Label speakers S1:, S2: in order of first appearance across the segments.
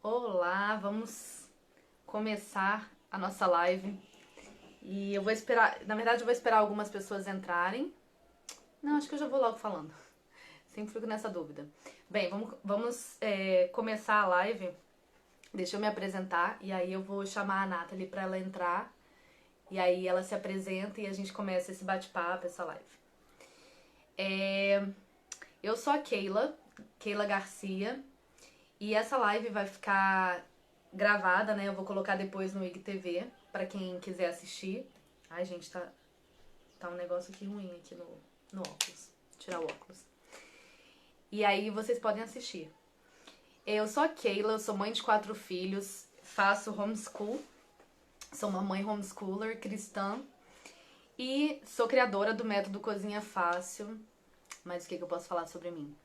S1: Olá, vamos começar a nossa live. E eu vou esperar, na verdade, eu vou esperar algumas pessoas entrarem. Não, acho que eu já vou logo falando. Sempre fico nessa dúvida. Bem, vamos começar a live. Deixa eu me apresentar e aí eu vou chamar a Nathalie para ela entrar. E aí ela se apresenta e a gente começa esse bate-papo, essa live. Eu sou a Keila Garcia. E essa live vai ficar gravada, né? Eu vou colocar depois no IGTV pra quem quiser assistir. Ai, gente, tá um negócio aqui ruim aqui no óculos. Vou tirar o óculos. E aí vocês podem assistir. Eu sou a Keila, eu sou mãe de 4 filhos, faço homeschool, sou uma mãe homeschooler cristã e sou criadora do método Cozinha Fácil. Mas o que eu posso falar sobre mim?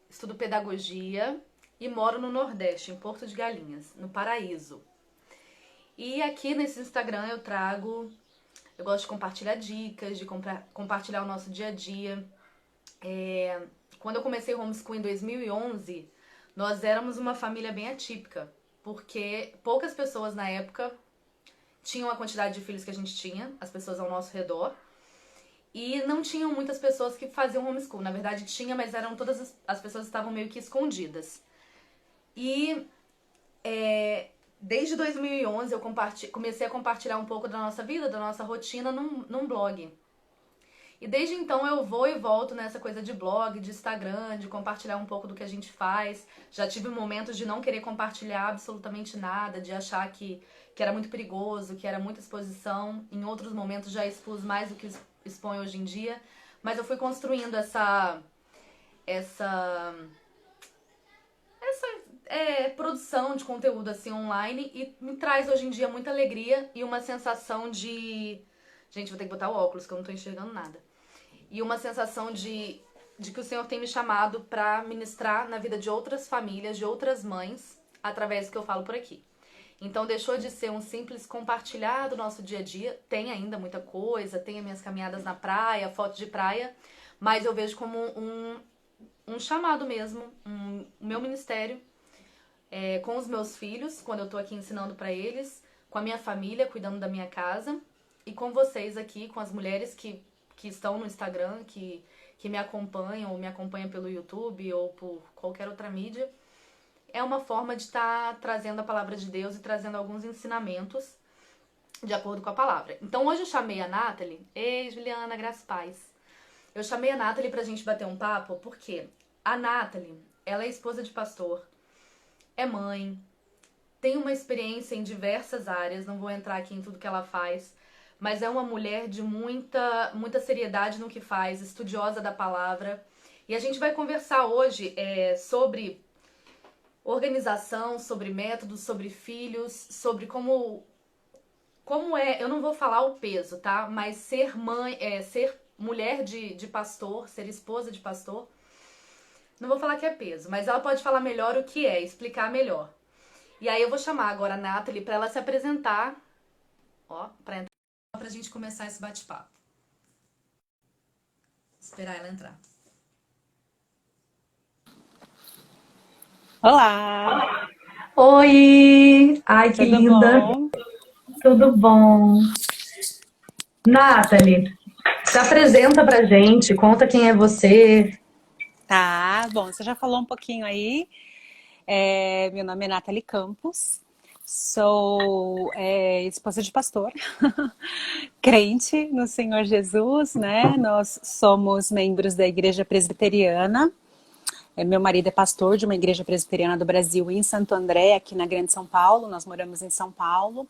S1: Estudo pedagogia e moro no Nordeste, em Porto de Galinhas, no Paraíso. E aqui nesse Instagram eu gosto de compartilhar dicas, de compartilhar o nosso dia a dia. Quando eu comecei homeschool em 2011, nós éramos uma família bem atípica, porque poucas pessoas na época tinham a quantidade de filhos que a gente tinha, as pessoas ao nosso redor, e não tinham muitas pessoas que faziam homeschool. Na verdade tinha, mas eram todas as pessoas estavam meio que escondidas. E desde 2011 eu comecei a compartilhar um pouco da nossa vida, da nossa rotina num blog. E desde então eu vou e volto nessa coisa de blog, de Instagram, de compartilhar um pouco do que a gente faz. Já tive momentos de não querer compartilhar absolutamente nada, de achar que era muito perigoso, que era muita exposição. Em outros momentos já expus mais do que expõe hoje em dia. Mas eu fui construindo essa produção de conteúdo assim online e me traz hoje em dia muita alegria e uma sensação de... Gente, vou ter que botar o óculos que eu não tô enxergando nada. E uma sensação de que o Senhor tem me chamado pra ministrar na vida de outras famílias, de outras mães, através do que eu falo por aqui. Então deixou de ser um simples compartilhar do nosso dia a dia. Tem ainda muita coisa, tem as minhas caminhadas na praia, fotos de praia, mas eu vejo como um chamado mesmo, o meu ministério, com os meus filhos, quando eu tô aqui ensinando pra eles, com a minha família, cuidando da minha casa, e com vocês aqui, com as mulheres que estão no Instagram, que me acompanham, ou me acompanham pelo YouTube, ou por qualquer outra mídia. É uma forma de estar trazendo a palavra de Deus e trazendo alguns ensinamentos de acordo com a palavra. Então hoje eu chamei a Nathalie. Ei, Juliana, graças a paz. Eu chamei a Nathalie pra gente bater um papo, porque a Nathalie, ela é esposa de pastor, é mãe, tem uma experiência em diversas áreas, não vou entrar aqui em tudo que ela faz, mas é uma mulher de muita seriedade no que faz, estudiosa da palavra. E a gente vai conversar hoje sobre organização, sobre métodos, sobre filhos, sobre como eu não vou falar o peso, tá? Mas ser mãe, ser mulher de pastor, ser esposa de pastor, não vou falar que é peso, mas ela pode falar melhor o que é, explicar melhor. E aí eu vou chamar agora a Nathalie pra ela se apresentar, pra gente começar esse bate-papo. Esperar ela entrar.
S2: Olá,
S1: Oi! Ai, que
S2: tudo
S1: linda!
S2: bom?
S1: Tudo bom? Nathalie, se apresenta pra gente, conta quem é você.
S2: Tá, bom, você já falou um pouquinho aí. Meu nome é Nathalie Campos, sou esposa de pastor, crente no Senhor Jesus, né? Nós somos membros da Igreja Presbiteriana. Meu marido é pastor de uma igreja presbiteriana do Brasil em Santo André, aqui na Grande São Paulo. Nós moramos em São Paulo,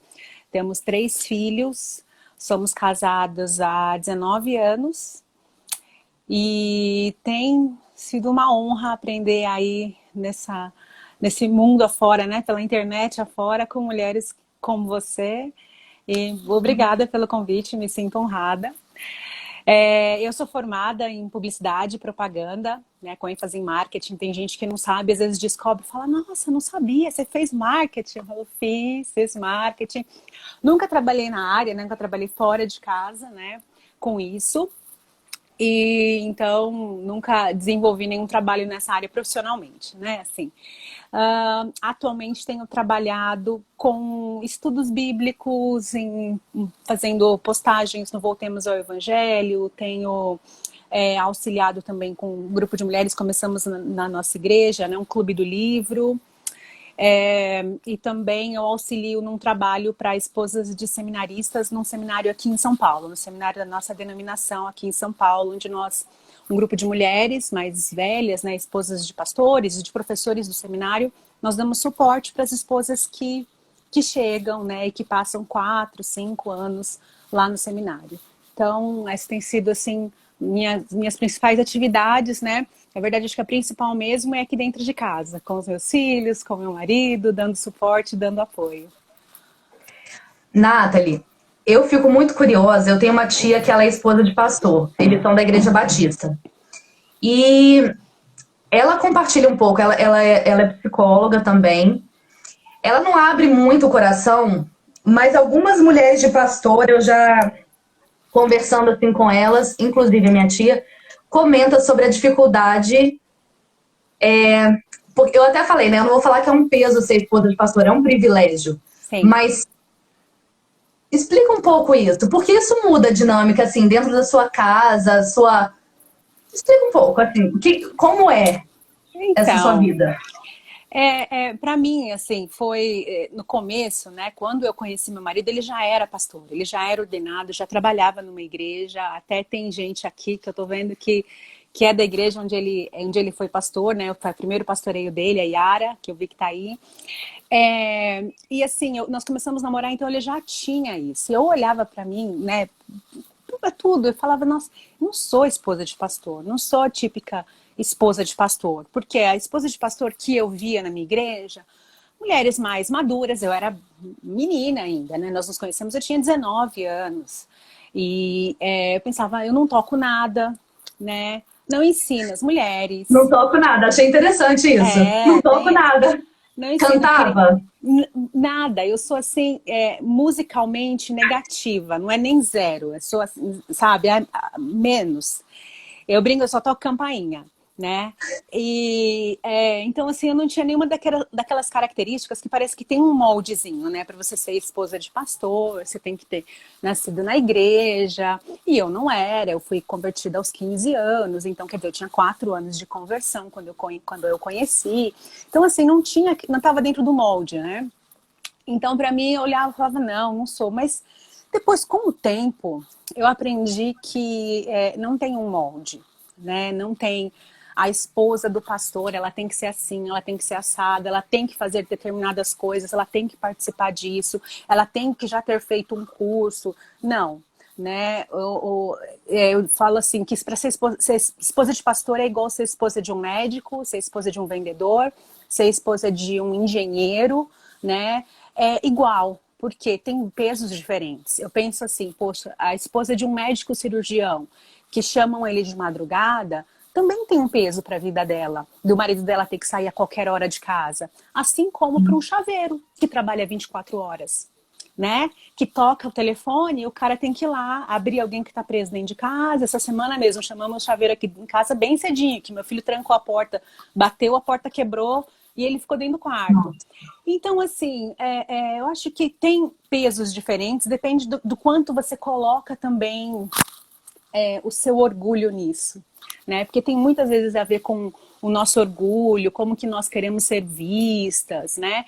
S2: temos 3 filhos, somos casados há 19 anos. E tem sido uma honra aprender aí nesse mundo afora, né? Pela internet afora, com mulheres como você. E obrigada pelo convite, me sinto honrada. Eu sou formada em publicidade e propaganda, né, com ênfase em marketing. Tem gente que não sabe, às vezes descobre e fala, nossa, não sabia, você fez marketing? Eu fiz marketing. Nunca trabalhei na área, nunca trabalhei fora de casa, né, com isso. E então nunca desenvolvi nenhum trabalho nessa área profissionalmente, né? Assim, atualmente tenho trabalhado com estudos bíblicos, fazendo postagens no Voltemos ao Evangelho, tenho auxiliado também com um grupo de mulheres, começamos na nossa igreja, né? Um clube do livro. E também eu auxilio num trabalho para esposas de seminaristas num seminário aqui em São Paulo, no seminário da nossa denominação aqui em São Paulo, onde um grupo de mulheres mais velhas, né, esposas de pastores e de professores do seminário, nós damos suporte para as esposas que chegam, né, e que passam 4, 5 anos lá no seminário. Então, essa tem sido, assim, minhas principais atividades, né? Na verdade, acho que a principal mesmo é aqui dentro de casa, com os meus filhos, com meu marido, dando suporte, dando apoio.
S1: Nathalie, eu fico muito curiosa. Eu tenho uma tia que ela é esposa de pastor. Eles são da Igreja Batista. E ela compartilha um pouco. Ela é psicóloga também. Ela não abre muito o coração, mas algumas mulheres de pastor, eu já conversando assim com elas, inclusive a minha tia, comenta sobre a dificuldade. Porque eu até falei, né? Eu não vou falar que é um peso ser esposa de pastor, é um privilégio.
S2: Sim.
S1: Mas explica um pouco isso. Porque isso muda a dinâmica, assim, dentro da sua casa, Explica um pouco, assim, como é essa sua
S2: Então,
S1: vida?
S2: para mim, assim, foi no começo, né? Quando eu conheci meu marido, ele já era pastor, ele já era ordenado, já trabalhava numa igreja. Até tem gente aqui que eu tô vendo que é da igreja onde ele foi pastor, né? Foi o primeiro pastoreio dele, a Yara, que eu vi que tá aí. E assim, nós começamos a namorar, então ele já tinha isso. Eu olhava para mim, né? Tudo, eu falava, nossa, eu não sou esposa de pastor, não sou a típica esposa de pastor, porque a esposa de pastor que eu via na minha igreja, mulheres mais maduras, eu era menina ainda, né? Nós nos conhecemos, eu tinha 19 anos. E eu pensava, eu não toco nada, né? Não ensino as mulheres.
S1: Não toco nada, achei interessante isso. Não toco
S2: Tem,
S1: nada.
S2: não ensino
S1: Cantava?
S2: nada. Eu sou assim, musicalmente negativa, não é nem zero, eu sou assim, sabe, menos. Eu brinco, eu só toco campainha, né? E então, assim, eu não tinha nenhuma daquelas características que parece que tem um moldezinho, né? Para você ser esposa de pastor, você tem que ter nascido na igreja. E eu não era, eu fui convertida aos 15 anos, então, quer dizer, eu tinha 4 anos de conversão quando eu conheci. Então, assim, não estava dentro do molde, né? Então, para mim, eu olhava e falava, não sou. Mas depois, com o tempo, eu aprendi que não tem um molde, né? Não tem a esposa do pastor, ela tem que ser assim, ela tem que ser assada, ela tem que fazer determinadas coisas, ela tem que participar disso, ela tem que já ter feito um curso. Não, né? Eu falo assim, que para ser esposa de pastor é igual ser esposa de um médico, ser esposa de um vendedor, ser esposa de um engenheiro, né? É igual, porque tem pesos diferentes. Eu penso assim, poxa, a esposa de um médico cirurgião, que chamam ele de madrugada, também tem um peso para a vida dela, do marido dela ter que sair a qualquer hora de casa. Assim como para um chaveiro, que trabalha 24 horas, né? Que toca o telefone e o cara tem que ir lá, abrir alguém que está preso dentro de casa. Essa semana mesmo, chamamos o chaveiro aqui em casa bem cedinho, que meu filho trancou a porta, bateu, a porta quebrou, e ele ficou dentro do quarto. Então, assim, eu acho que tem pesos diferentes, depende do quanto você coloca também o seu orgulho nisso, né? Porque tem muitas vezes a ver com o nosso orgulho, como que nós queremos ser vistas, né?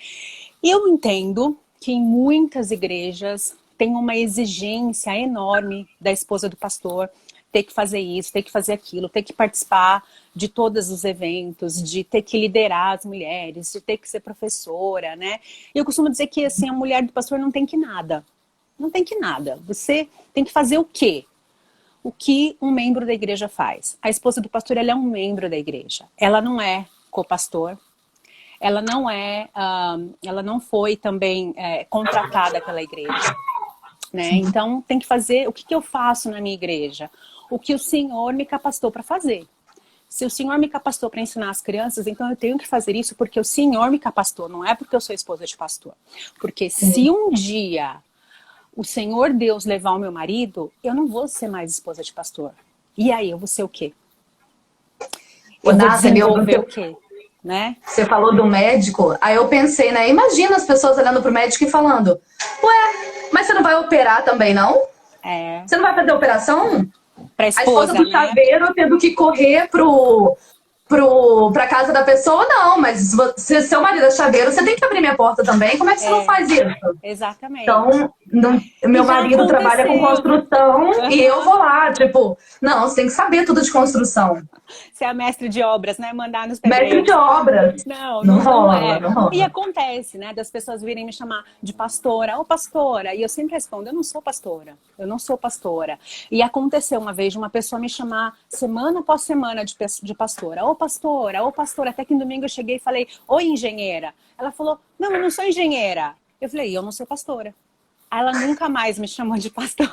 S2: E eu entendo que em muitas igrejas tem uma exigência enorme da esposa do pastor ter que fazer isso, ter que fazer aquilo, ter que participar de todos os eventos, de ter que liderar as mulheres, de ter que ser professora, né? E eu costumo dizer que assim, a mulher do pastor não tem que nada. Não tem que nada. Você tem que fazer o quê? O que um membro da igreja faz? A esposa do pastor, ela é um membro da igreja. Ela não é co-pastor. Ela não foi também contratada pela igreja, né? Então tem que fazer. O que eu faço na minha igreja? O que o Senhor me capacitou para fazer. Se o Senhor me capacitou para ensinar as crianças, então eu tenho que fazer isso porque o Senhor me capacitou, não é porque eu sou esposa de pastor. Porque se um dia o Senhor Deus levar o meu marido, eu não vou ser mais esposa de pastor. E aí, eu vou ser o quê?
S1: Ô,
S2: Eu vou
S1: Nathalie,
S2: desenvolver o quê? Né?
S1: você falou do médico, aí eu pensei, né? Imagina as pessoas olhando pro médico e falando: Ué, mas você não vai operar também, não?
S2: É,
S1: Você não vai fazer operação?
S2: pra
S1: A esposa
S2: esposa,
S1: do
S2: né?
S1: chaveiro tendo que correr pra casa da pessoa, não, mas se seu marido é chaveiro, você tem que abrir minha porta também. Como é que você não
S2: É,
S1: faz isso?
S2: exatamente.
S1: Então,
S2: E
S1: meu
S2: já
S1: marido trabalha com
S2: aconteceu.
S1: construção e eu
S2: Aham.
S1: vou lá, tipo, não, você tem que saber tudo de construção.
S2: Você é a mestre de obras, né? Mandar nos
S1: Mestre de
S2: pedreiros.
S1: obras.
S2: Não,
S1: Não
S2: não, não
S1: rola,
S2: é.
S1: não
S2: E
S1: rola.
S2: acontece, né, das pessoas virem me chamar de pastora, ou pastora, e eu sempre respondo, eu não sou pastora, eu não sou pastora. E aconteceu uma vez de uma pessoa me chamar semana após semana de pastora, ou pastora, até que no domingo eu cheguei e falei, oi engenheira. Ela falou, não, eu não sou engenheira. Eu falei, eu não sou pastora. Aí ela nunca mais me chamou de pastora.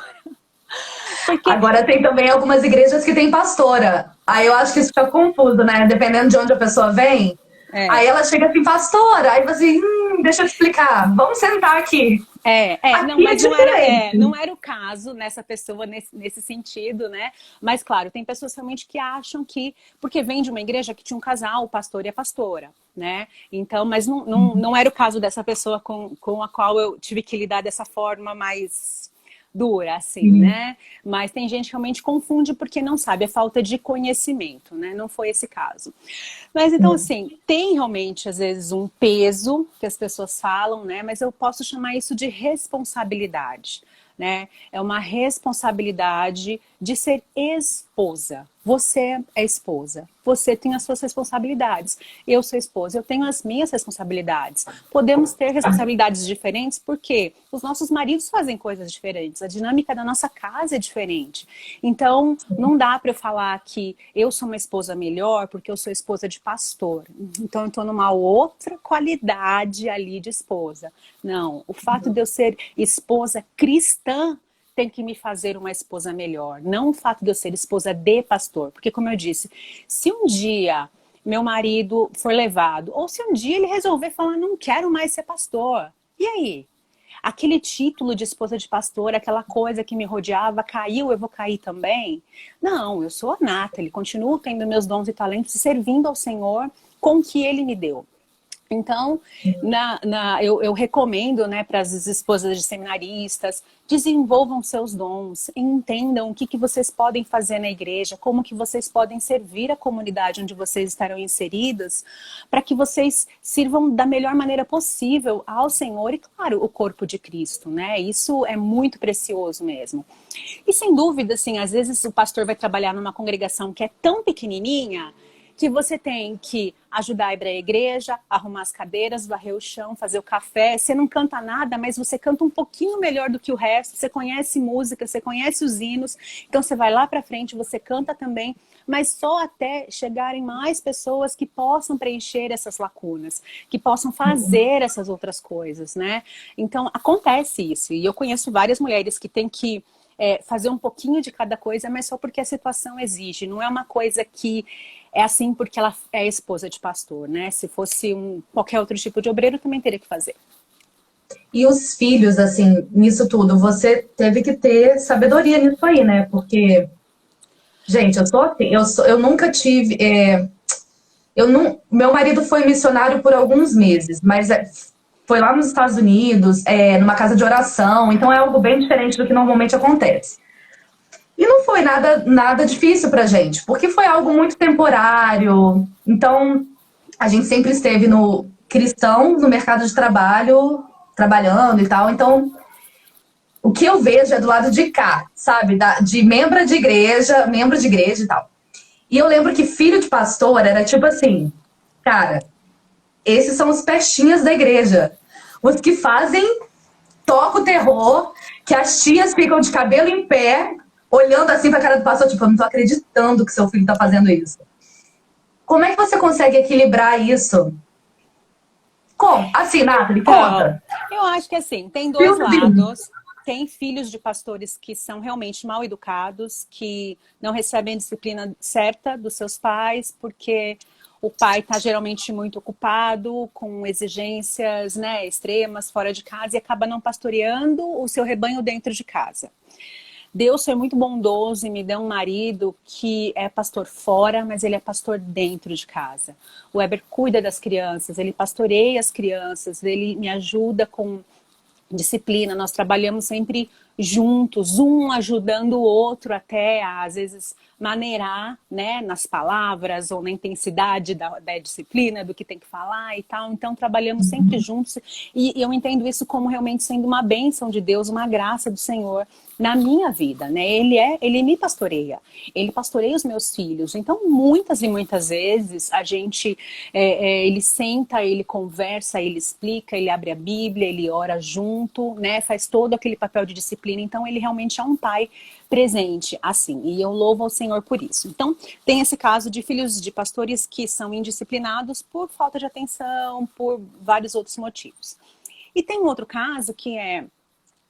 S2: Porque
S1: Agora tem também algumas igrejas que tem pastora. Aí eu acho que isso fica confuso, né? Dependendo de onde a pessoa vem.
S2: é,
S1: Aí ela chega assim, pastora. Aí você, deixa eu te explicar. Vamos sentar aqui.
S2: Não,
S1: Aqui é
S2: mas não
S1: diferente.
S2: era o caso nessa pessoa nesse sentido, né? Mas claro, tem pessoas realmente que acham que, porque vem de uma igreja que tinha um casal, o pastor e a pastora, né? Então, mas não era o caso dessa pessoa com a qual eu tive que lidar dessa forma mais dura, assim, né? Mas tem gente que realmente confunde porque não sabe, é falta de conhecimento, né? Não foi esse caso. Mas então, assim, tem realmente, às vezes, um peso que as pessoas falam, né? Mas eu posso chamar isso de responsabilidade, né? É uma responsabilidade de ser esposa. Você é esposa. Você tem as suas responsabilidades. Eu sou esposa, eu tenho as minhas responsabilidades. Podemos ter responsabilidades diferentes porque os nossos maridos fazem coisas diferentes. A dinâmica da nossa casa é diferente. Então, não dá para eu falar que eu sou uma esposa melhor porque eu sou esposa de pastor. Então, eu estou numa outra qualidade ali de esposa. Não, o fato de eu ser esposa cristã tem que me fazer uma esposa melhor, não o fato de eu ser esposa de pastor. Porque, como eu disse, se um dia meu marido for levado, ou se um dia ele resolver falar, não quero mais ser pastor, e aí? Aquele título de esposa de pastor, aquela coisa que me rodeava, caiu, eu vou cair também? Não, eu sou a Nathalie, continuo tendo meus dons e talentos e servindo ao Senhor com o que Ele me deu. Então, eu recomendo, né, para as esposas de seminaristas, desenvolvam seus dons, entendam o que vocês podem fazer na igreja, como que vocês podem servir a comunidade onde vocês estarão inseridas, para que vocês sirvam da melhor maneira possível ao Senhor e, claro, o corpo de Cristo, né? Isso é muito precioso mesmo. E sem dúvida, assim, às vezes o pastor vai trabalhar numa congregação que é tão pequenininha que você tem que ajudar a ir para a igreja, arrumar as cadeiras, varrer o chão, fazer o café. Você não canta nada, mas você canta um pouquinho melhor do que o resto. Você conhece música, você conhece os hinos. Então você vai lá para frente, você canta também, mas só até chegarem mais pessoas que possam preencher essas lacunas, que possam fazer essas outras coisas, né? Então acontece isso. E eu conheço várias mulheres que têm que fazer um pouquinho de cada coisa, mas só porque a situação exige. Não é uma coisa que é assim porque ela é esposa de pastor, né? Se fosse qualquer outro tipo de obreiro, também teria que fazer.
S1: E os filhos, assim, nisso tudo, você teve que ter sabedoria nisso aí, né? Porque, gente, eu sou assim, eu nunca tive. Eu não, meu marido foi missionário por alguns meses, mas foi lá nos Estados Unidos, numa casa de oração, então é algo bem diferente do que normalmente acontece. E não foi nada difícil pra gente, porque foi algo muito temporário. Então, a gente sempre esteve no cristão, no mercado de trabalho, trabalhando e tal. Então, o que eu vejo é do lado de cá, sabe? De membro de igreja e tal. E eu lembro que filho de pastor era tipo assim, cara, esses são os pestinhas da igreja. Os que fazem, toca o terror, que as tias ficam de cabelo em pé, olhando assim pra cara do pastor, tipo, eu não tô acreditando que seu filho tá fazendo isso. Como é que você consegue equilibrar isso? Como? Assim, Nathalie,
S2: Então,
S1: conta.
S2: eu acho que assim, tem dois
S1: Filme.
S2: lados. Tem filhos de pastores que são realmente mal educados, que não recebem a disciplina certa dos seus pais, porque o pai está geralmente muito ocupado, com exigências, né, extremas fora de casa e acaba não pastoreando o seu rebanho dentro de casa. Deus foi muito bondoso e me deu um marido que é pastor fora, mas ele é pastor dentro de casa. O Weber cuida das crianças, ele pastoreia as crianças, ele me ajuda com disciplina, nós trabalhamos sempre juntos, um ajudando o outro até, às vezes, maneirar, né, nas palavras ou na intensidade da disciplina, do que tem que falar e tal. Então, trabalhamos sempre juntos e eu entendo isso como realmente sendo uma bênção de Deus, uma graça do Senhor na minha vida, né? Ele me pastoreia, ele pastoreia os meus filhos. Então, muitas e muitas vezes, a gente, ele senta, ele conversa, ele explica, ele abre a Bíblia, ele ora junto, né? Faz todo aquele papel de disciplina. Então, ele realmente é um pai presente, assim. E eu louvo ao Senhor por isso. Então, tem esse caso de filhos de pastores que são indisciplinados por falta de atenção, por vários outros motivos. E tem um outro caso que é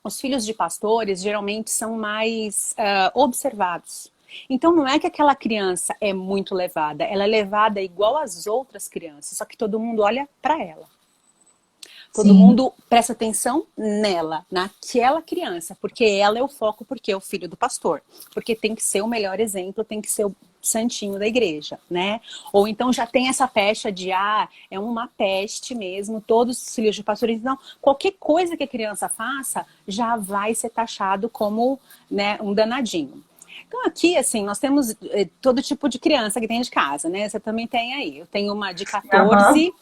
S2: os filhos de pastores geralmente são mais observados. Então não é que aquela criança é muito levada, ela é levada igual às outras crianças, só que todo mundo olha para ela. Todo mundo presta atenção nela, naquela criança, porque ela é o foco, porque é o filho do pastor. Porque tem que ser o melhor exemplo, tem que ser o santinho da igreja, né? Ou então já tem essa pecha de, é uma peste mesmo, todos os filhos de pastores. Então, qualquer coisa que a criança faça já vai ser taxado como, né, um danadinho. Então aqui, assim, nós temos todo tipo de criança que tem de casa, né? Você também tem aí. Eu tenho uma de 14...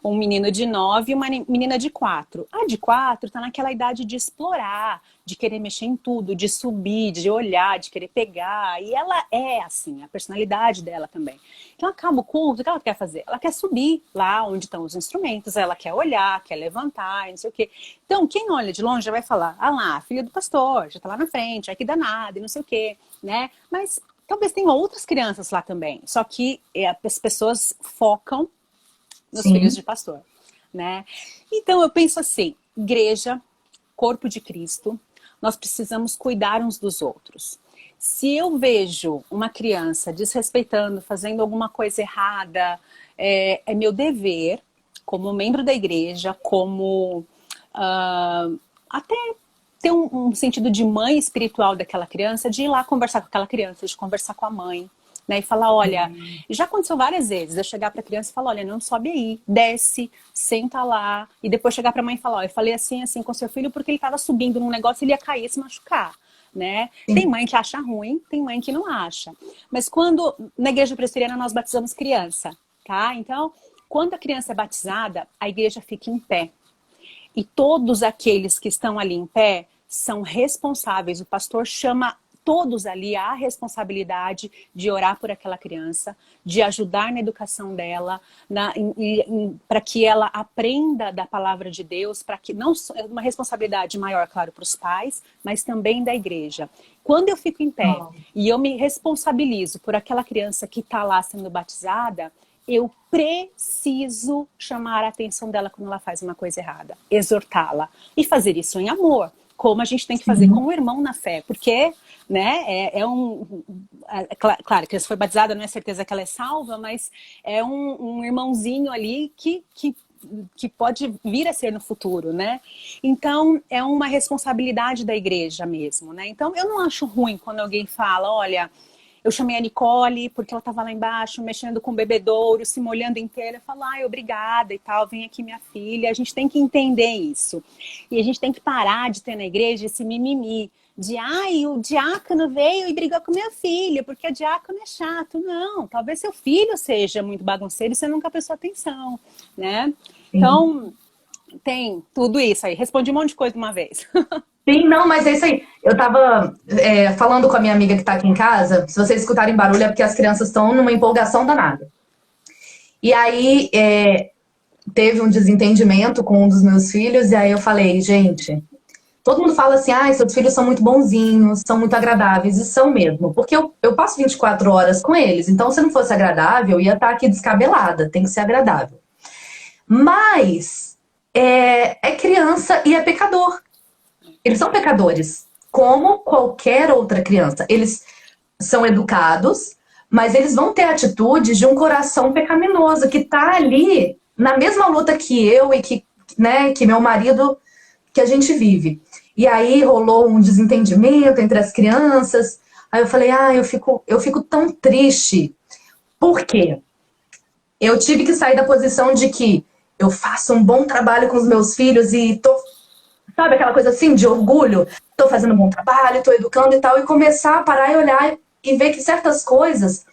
S2: um menino de 9 e uma menina de 4. A de 4 tá naquela idade de explorar, de querer mexer em tudo, de subir, de olhar, de querer pegar. E ela é assim, a personalidade dela também. Então acaba o culto, o que ela quer fazer? Ela quer subir lá onde estão os instrumentos, ela quer olhar, quer levantar, não sei o quê. Então quem olha de longe já vai falar, lá, filha do pastor, já tá lá na frente, ai que danada, e não sei o quê, né? Mas talvez tenha outras crianças lá também. Só que as pessoas focam nos filhos de pastor, né? Então eu penso assim, igreja, corpo de Cristo, nós precisamos cuidar uns dos outros. Se eu vejo uma criança desrespeitando, fazendo alguma coisa errada, é meu dever, como membro da igreja, como até ter um sentido de mãe espiritual daquela criança, de ir lá conversar com aquela criança, de conversar com a mãe, né, e falar, olha, já aconteceu várias vezes, eu chegar pra criança e falar, olha, não sobe aí, desce, senta lá, e depois chegar pra mãe e falar, olha, eu falei assim com seu filho porque ele tava subindo num negócio e ele ia cair e se machucar, né? Tem mãe que acha ruim, tem mãe que não acha. Mas quando, na igreja presbiteriana, nós batizamos criança, tá? Então, quando a criança é batizada, a igreja fica em pé. E todos aqueles que estão ali em pé são responsáveis, o pastor chama todos ali a responsabilidade de orar por aquela criança, de ajudar na educação dela, para que ela aprenda da palavra de Deus, para que não é uma responsabilidade maior, claro, para os pais, mas também da igreja. Quando eu fico em pé e eu me responsabilizo por aquela criança que está lá sendo batizada, eu preciso chamar a atenção dela quando ela faz uma coisa errada, exortá-la e fazer isso em amor, como a gente tem que fazer com o irmão na fé, porque, né, claro, que se foi batizada não é certeza que ela é salva, mas é um irmãozinho ali que pode vir a ser no futuro, né? Então, é uma responsabilidade da igreja mesmo, né? Então, eu não acho ruim quando alguém fala, olha, eu chamei a Nicole porque ela estava lá embaixo mexendo com o bebedouro, se molhando inteira. Eu falo, obrigada e tal, vem aqui minha filha. A gente tem que entender isso. E a gente tem que parar de ter na igreja esse mimimi. De, o diácono veio e brigou com minha filha, porque o diácono é chato. Não, talvez seu filho seja muito bagunceiro e você nunca prestou atenção, né? Sim. Então, tem tudo isso aí. Respondi um monte de coisa de uma vez.
S1: Sim, não, mas é isso aí. Eu tava falando com a minha amiga que tá aqui em casa. Se vocês escutarem barulho é porque as crianças estão numa empolgação danada. E aí, teve um desentendimento com um dos meus filhos. E aí eu falei, gente, todo mundo fala assim, seus filhos são muito bonzinhos, são muito agradáveis. E são mesmo, porque eu passo 24 horas com eles. Então, se não fosse agradável, eu ia estar aqui descabelada. Tem que ser agradável. Mas, é criança e é pecador. Eles são pecadores, como qualquer outra criança. Eles são educados, mas eles vão ter atitudes de um coração pecaminoso, que está ali na mesma luta que eu e que meu marido, que a gente vive. E aí rolou um desentendimento entre as crianças. Aí eu falei, eu fico tão triste. Por quê? Eu tive que sair da posição de que eu faço um bom trabalho com os meus filhos e tô, sabe aquela coisa assim de orgulho? Tô fazendo um bom trabalho, tô educando e tal, e começar a parar e olhar e ver que certas coisas,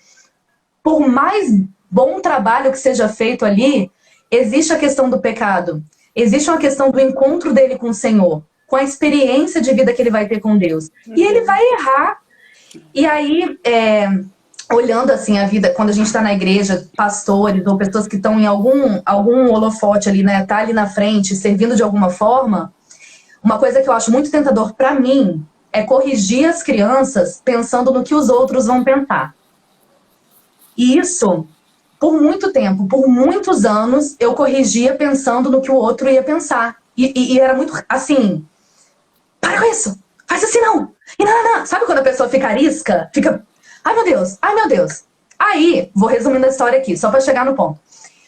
S1: por mais bom trabalho que seja feito ali, existe a questão do pecado. Existe uma questão do encontro dele com o Senhor, com a experiência de vida que ele vai ter com Deus. E ele vai errar. E aí, olhando assim a vida, quando a gente está na igreja, pastores ou pessoas que estão em algum holofote ali, né, tá ali na frente, servindo de alguma forma, uma coisa que eu acho muito tentador para mim é corrigir as crianças pensando no que os outros vão pensar. E isso, por muito tempo, por muitos anos, eu corrigia pensando no que o outro ia pensar. E era muito assim, para com isso, faz assim não. E não. Sabe quando a pessoa fica arisca? Fica, ai meu Deus. Aí, vou resumindo a história aqui, só para chegar no ponto.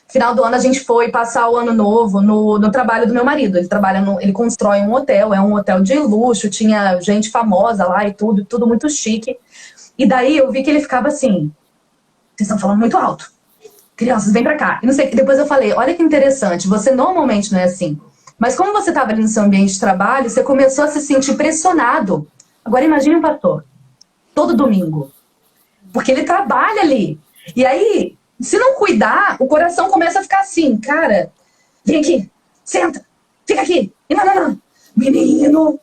S1: Final do ano a gente foi passar o ano novo no trabalho do meu marido. Ele constrói um hotel, é um hotel de luxo, tinha gente famosa lá e tudo muito chique. E daí eu vi que ele ficava assim, vocês estão falando muito alto. Crianças, vem pra cá. E não sei, depois eu falei, olha que interessante, você normalmente não é assim. Mas como você estava ali no seu ambiente de trabalho, você começou a se sentir pressionado. Agora imagine um pastor, todo domingo. Porque ele trabalha ali. E aí, se não cuidar, o coração começa a ficar assim, cara, vem aqui, senta, fica aqui. E não. Menino.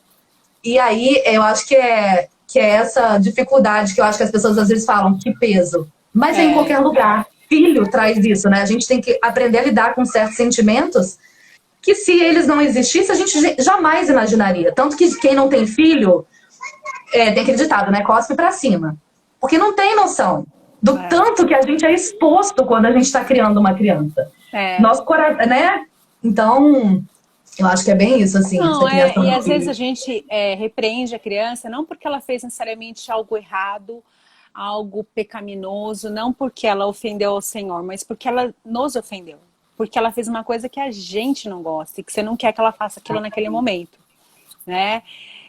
S1: E aí, eu acho que é essa dificuldade que eu acho que as pessoas às vezes falam, que peso. Mas é em qualquer lugar. Filho traz isso, né? A gente tem que aprender a lidar com certos sentimentos que se eles não existissem, a gente jamais imaginaria. Tanto que quem não tem filho, tem aquele ditado, né? Cospe pra cima. Porque não tem noção do tanto que a gente é exposto quando a gente está criando uma criança. Nosso coração, né? Então, eu acho que é bem isso, assim.
S2: Não, e às vezes a gente repreende a criança não porque ela fez necessariamente algo errado, algo pecaminoso, não porque ela ofendeu ao Senhor, mas porque ela nos ofendeu. Porque ela fez uma coisa que a gente não gosta e que você não quer que ela faça aquilo naquele momento, né?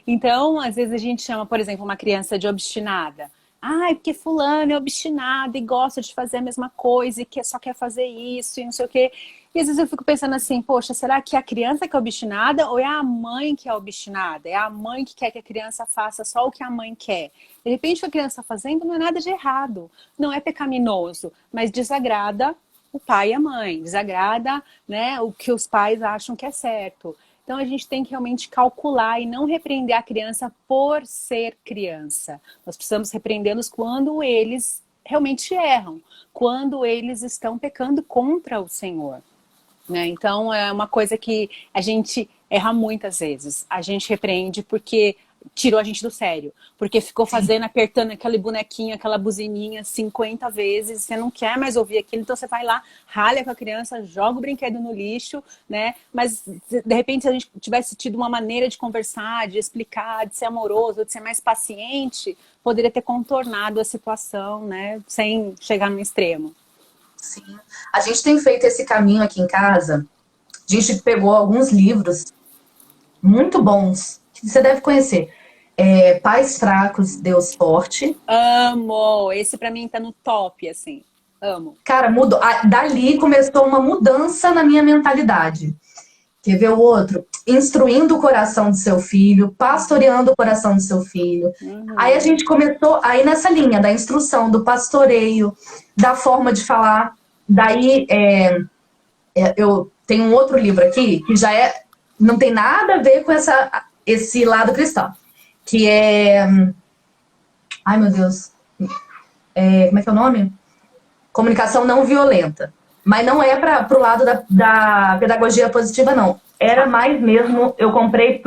S2: Então, às vezes a gente chama, por exemplo, uma criança de obstinada. Ai, porque fulano é obstinado e gosta de fazer a mesma coisa e só quer fazer isso e não sei o quê. E às vezes eu fico pensando assim, poxa, será que é a criança que é obstinada ou é a mãe que é obstinada? É a mãe que quer que a criança faça só o que a mãe quer. De repente o que a criança está fazendo não é nada de errado, não é pecaminoso, mas desagrada o pai e a mãe, desagrada, né, o que os pais acham que é certo. Então a gente tem que realmente calcular e não repreender a criança por ser criança. Nós precisamos repreendê-los quando eles realmente erram, quando eles estão pecando contra o Senhor. Né? Então é uma coisa que a gente erra muitas vezes. A gente repreende porque tirou a gente do sério. Porque ficou fazendo, apertando aquele bonequinho, aquela buzininha 50 vezes, você não quer mais ouvir aquilo, então você vai lá, ralha com a criança, joga o brinquedo no lixo, né? Mas, de repente, se a gente tivesse tido uma maneira de conversar, de explicar, de ser amoroso, de ser mais paciente, poderia ter contornado a situação, né? Sem chegar no extremo.
S1: Sim. A gente tem feito esse caminho aqui em casa. A gente pegou alguns livros muito bons, que você deve conhecer. Pais Fracos, Deus Forte.
S2: Amo! Esse pra mim tá no top, assim. Amo.
S1: Cara, mudou. Dali começou uma mudança na minha mentalidade. Quer ver o outro? Instruindo o coração do seu filho, pastoreando o coração do seu filho. Aí a gente começou aí nessa linha da instrução, do pastoreio, da forma de falar. Daí eu tenho um outro livro aqui que já não tem nada a ver com esse lado cristão. Que é... Ai, meu Deus. Como é que é o nome? Comunicação não violenta. Mas não é para o lado da pedagogia positiva, não. Era mais mesmo, eu comprei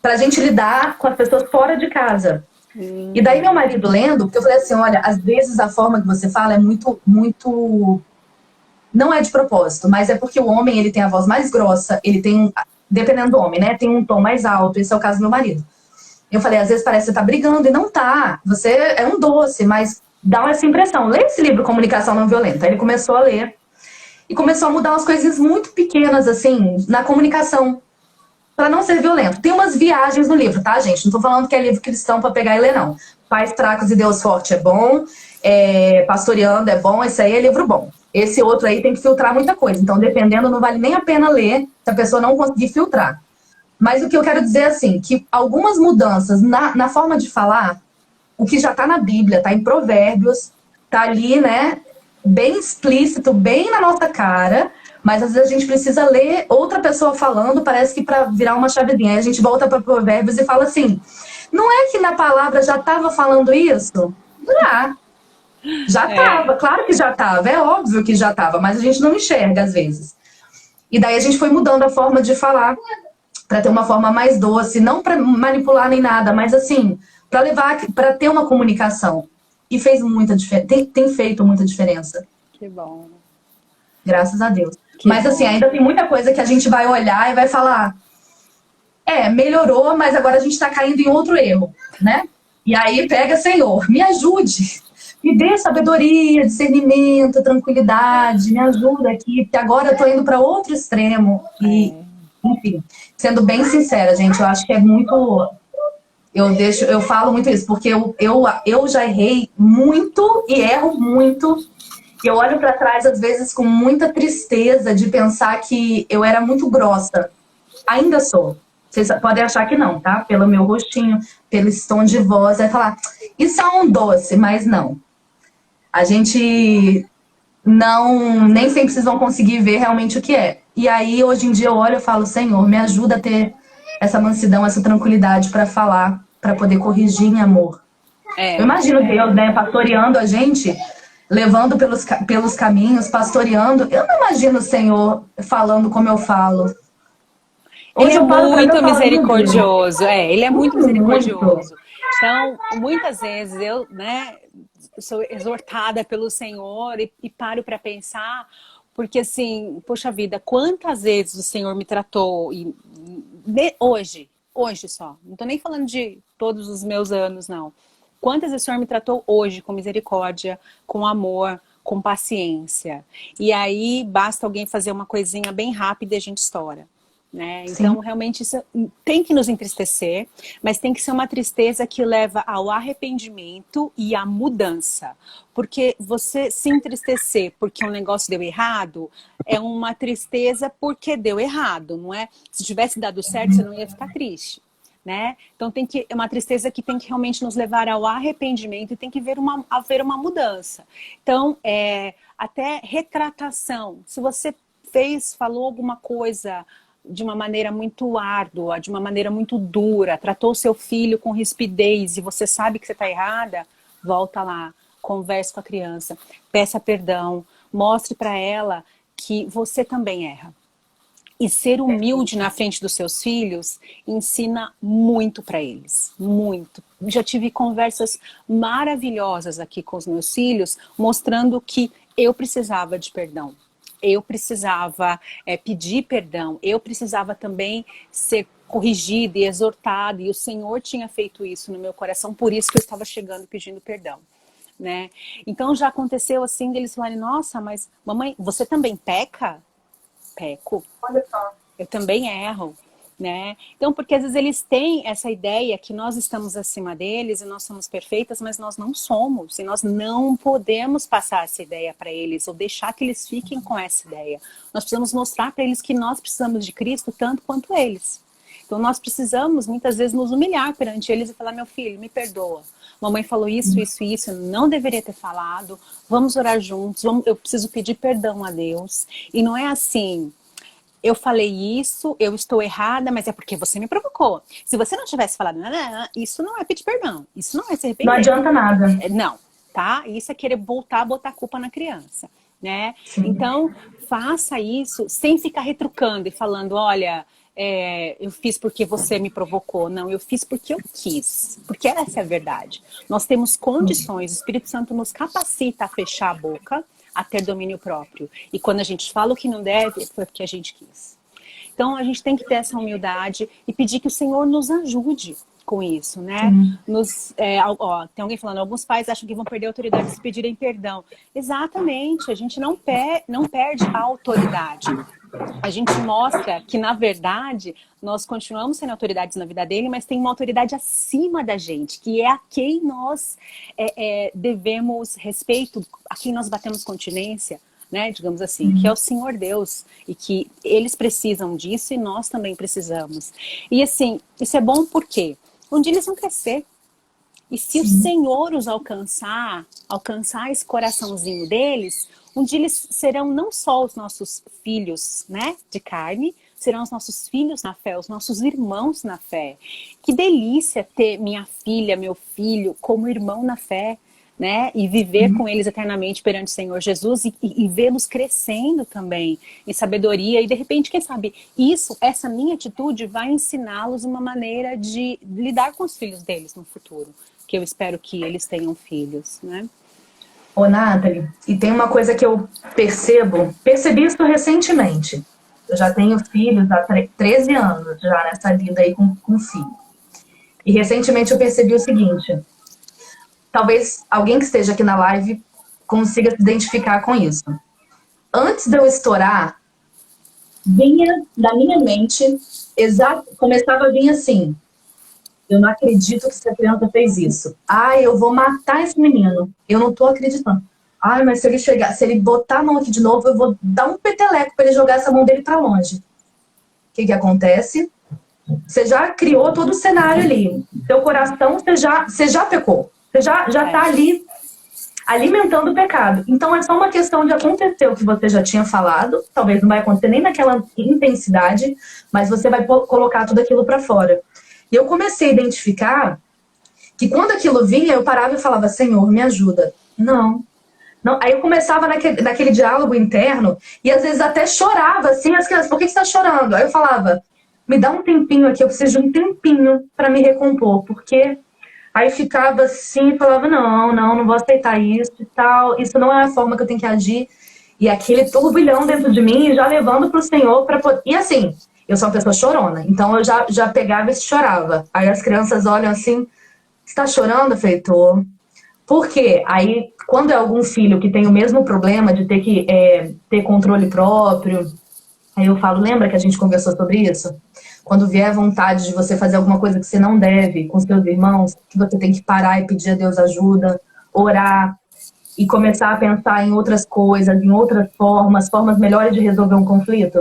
S1: pra gente lidar com as pessoas fora de casa. E daí meu marido lendo, porque eu falei assim, olha, às vezes a forma que você fala é muito, muito... Não é de propósito, mas é porque o homem, ele tem a voz mais grossa, ele tem, dependendo do homem, né, tem um tom mais alto, esse é o caso do meu marido. Eu falei, às vezes parece que você tá brigando, e não tá. Você é um doce, mas dá essa impressão. Lê esse livro, Comunicação Não Violenta. Aí ele começou a ler. E começou a mudar umas coisinhas muito pequenas, assim, na comunicação. para não ser violento. Tem umas viagens no livro, tá, gente? Não tô falando que é livro cristão para pegar e ler, não. Pais Fracos e Deus Forte é bom, Pastoreando é bom, esse aí é livro bom. Esse outro aí tem que filtrar muita coisa. Então, dependendo, não vale nem a pena ler se a pessoa não conseguir filtrar. Mas o que eu quero dizer é assim, que algumas mudanças na forma de falar, o que já está na Bíblia, está em Provérbios, está ali, né, bem explícito, bem na nossa cara, mas às vezes a gente precisa ler outra pessoa falando, parece que para virar uma chavezinha. Aí a gente volta para Provérbios e fala assim, não é que na palavra já estava falando isso? Já estava, claro que já estava, é óbvio que já estava, mas a gente não enxerga às vezes. E daí a gente foi mudando a forma de falar, para ter uma forma mais doce, não para manipular nem nada, mas assim, para levar, para ter uma comunicação. E fez muita diferença, tem feito muita diferença.
S2: Que bom.
S1: Graças a Deus.
S2: Que
S1: Mas
S2: bom.
S1: assim, ainda tem muita coisa que a gente vai olhar e vai falar, melhorou, mas agora a gente está caindo em outro erro, né? E aí pega, Senhor, me ajude, me dê sabedoria, discernimento, tranquilidade, me ajuda aqui, porque agora eu tô indo para outro extremo. E, enfim, sendo bem sincera, gente, eu acho que é muito... Eu falo muito isso, porque eu já errei muito e erro muito. E eu olho para trás, às vezes, com muita tristeza de pensar que eu era muito grossa. Ainda sou. Vocês podem achar que não, tá? Pelo meu rostinho, pelo esse tom de voz, vai falar, isso é um doce, mas não. A gente nem sempre vocês vão conseguir ver realmente o que é. E aí, hoje em dia, eu olho e falo, Senhor, me ajuda a ter essa mansidão, essa tranquilidade para falar, para poder corrigir em amor. Eu imagino Deus, né, pastoreando a gente, levando pelos caminhos, pastoreando. Eu não imagino o Senhor falando como eu falo.
S2: Ele é muito misericordioso, ele é muito misericordioso. Então, muitas vezes eu, né, sou exortada pelo Senhor e paro para pensar, porque assim, poxa vida, quantas vezes o Senhor me tratou hoje só, não tô nem falando de todos os meus anos, não. Quantas vezes o Senhor me tratou hoje com misericórdia, com amor, com paciência. E aí basta alguém fazer uma coisinha bem rápida e a gente estoura. Né? Então, realmente, isso tem que nos entristecer, mas tem que ser uma tristeza que leva ao arrependimento e à mudança. Porque você se entristecer porque um negócio deu errado, é uma tristeza porque deu errado, não é? Se tivesse dado certo, você não ia ficar triste. Né? Então é uma tristeza que tem que realmente nos levar ao arrependimento e tem que haver uma mudança. Então, até retratação. Se você falou alguma coisa de uma maneira muito árdua, de uma maneira muito dura, tratou o seu filho com rispidez e você sabe que você está errada, volta lá, converse com a criança, peça perdão, mostre para ela que você também erra. E ser humilde na frente dos seus filhos ensina muito para eles, muito. Já tive conversas maravilhosas aqui com os meus filhos, mostrando que eu precisava de perdão. Eu precisava pedir perdão, eu precisava também ser corrigida e exortada, e o Senhor tinha feito isso no meu coração, por isso que eu estava chegando pedindo perdão. Né? Então já aconteceu assim, deles falarem, nossa, mas mamãe, você também peca? Peco.
S1: Olha só.
S2: Eu também erro. Né? Então, porque às vezes eles têm essa ideia que nós estamos acima deles e nós somos perfeitas, mas nós não somos. E nós não podemos passar essa ideia para eles ou deixar que eles fiquem com essa ideia. Nós precisamos mostrar para eles que nós precisamos de Cristo tanto quanto eles. Então, nós precisamos muitas vezes nos humilhar perante eles e falar, meu filho, me perdoa. Mamãe falou isso, isso, isso, eu não deveria ter falado. Vamos orar juntos, eu preciso pedir perdão a Deus. E não é assim... Eu falei isso, eu estou errada, mas é porque você me provocou. Se você não tivesse falado, isso não é pedir perdão. Isso não é se arrepender.
S1: Não adianta nada.
S2: Não, tá? Isso é querer voltar a botar a culpa na criança, né?
S1: Sim.
S2: Então, faça isso sem ficar retrucando e falando, olha, eu fiz porque você me provocou. Não, eu fiz porque eu quis. Porque essa é a verdade. Nós temos condições, o Espírito Santo nos capacita a fechar a boca, a ter domínio próprio. E quando a gente fala o que não deve, foi porque a gente quis. Então, a gente tem que ter essa humildade e pedir que o Senhor nos ajude. com isso, né? Tem alguém falando, alguns pais acham que vão perder a autoridade se pedirem perdão. Exatamente, a gente não perde a autoridade. A gente mostra que, na verdade, nós continuamos sendo autoridades na vida dele, mas tem uma autoridade acima da gente, que é a quem nós devemos respeito, a quem nós batemos continência, né, digamos assim, que é o Senhor Deus, e que eles precisam disso e nós também precisamos. E assim, isso é bom porque um dia eles vão crescer. E se o Senhor os alcançar esse coraçãozinho deles, um dia eles serão não só os nossos filhos, né, de carne, serão os nossos filhos na fé, os nossos irmãos na fé. Que delícia ter minha filha, meu filho como irmão na fé, né? E viver com eles eternamente perante o Senhor Jesus e vê-los crescendo também em sabedoria. E de repente, quem sabe, essa minha atitude vai ensiná-los uma maneira de lidar com os filhos deles no futuro. Que eu espero que eles tenham filhos, né?
S1: Ô, Nathalie, e tem uma coisa que eu percebi isso recentemente. Eu já tenho filhos há 13 anos já nessa vida aí com filho. E recentemente eu percebi o seguinte: talvez alguém que esteja aqui na live consiga se identificar com isso. Antes de eu estourar, vinha na minha mente, começava a vir assim: eu não acredito que essa criança fez isso. Ai, eu vou matar esse menino. Eu não tô acreditando. Ai, mas se ele botar a mão aqui de novo, eu vou dar um peteleco para ele jogar essa mão dele para longe. O que acontece? Você já criou todo o cenário ali. Seu coração, você já pecou. Você já tá ali alimentando o pecado. Então é só uma questão de acontecer o que você já tinha falado. Talvez não vai acontecer nem naquela intensidade, mas você vai colocar tudo aquilo para fora. E eu comecei a identificar que quando aquilo vinha, eu parava e falava: Senhor, me ajuda. Não. Aí eu começava naquele diálogo interno e às vezes até chorava assim, as crianças: por que você está chorando? Aí eu falava: me dá um tempinho aqui, eu preciso de um tempinho para me recompor, porque aí ficava assim e falava: não vou aceitar isso e tal, isso não é a forma que eu tenho que agir. E aquele turbilhão dentro de mim já levando para o Senhor para poder... E assim, eu sou uma pessoa chorona, então eu já pegava e chorava. Aí as crianças olham assim: você tá chorando? Eu falei: tô. Por quê? Aí, quando é algum filho que tem o mesmo problema de ter que ter controle próprio, aí eu falo: lembra que a gente conversou sobre isso? Quando vier vontade de você fazer alguma coisa que você não deve com seus irmãos, que você tem que parar e pedir a Deus ajuda, orar e começar a pensar em outras coisas, em outras formas melhores de resolver um conflito.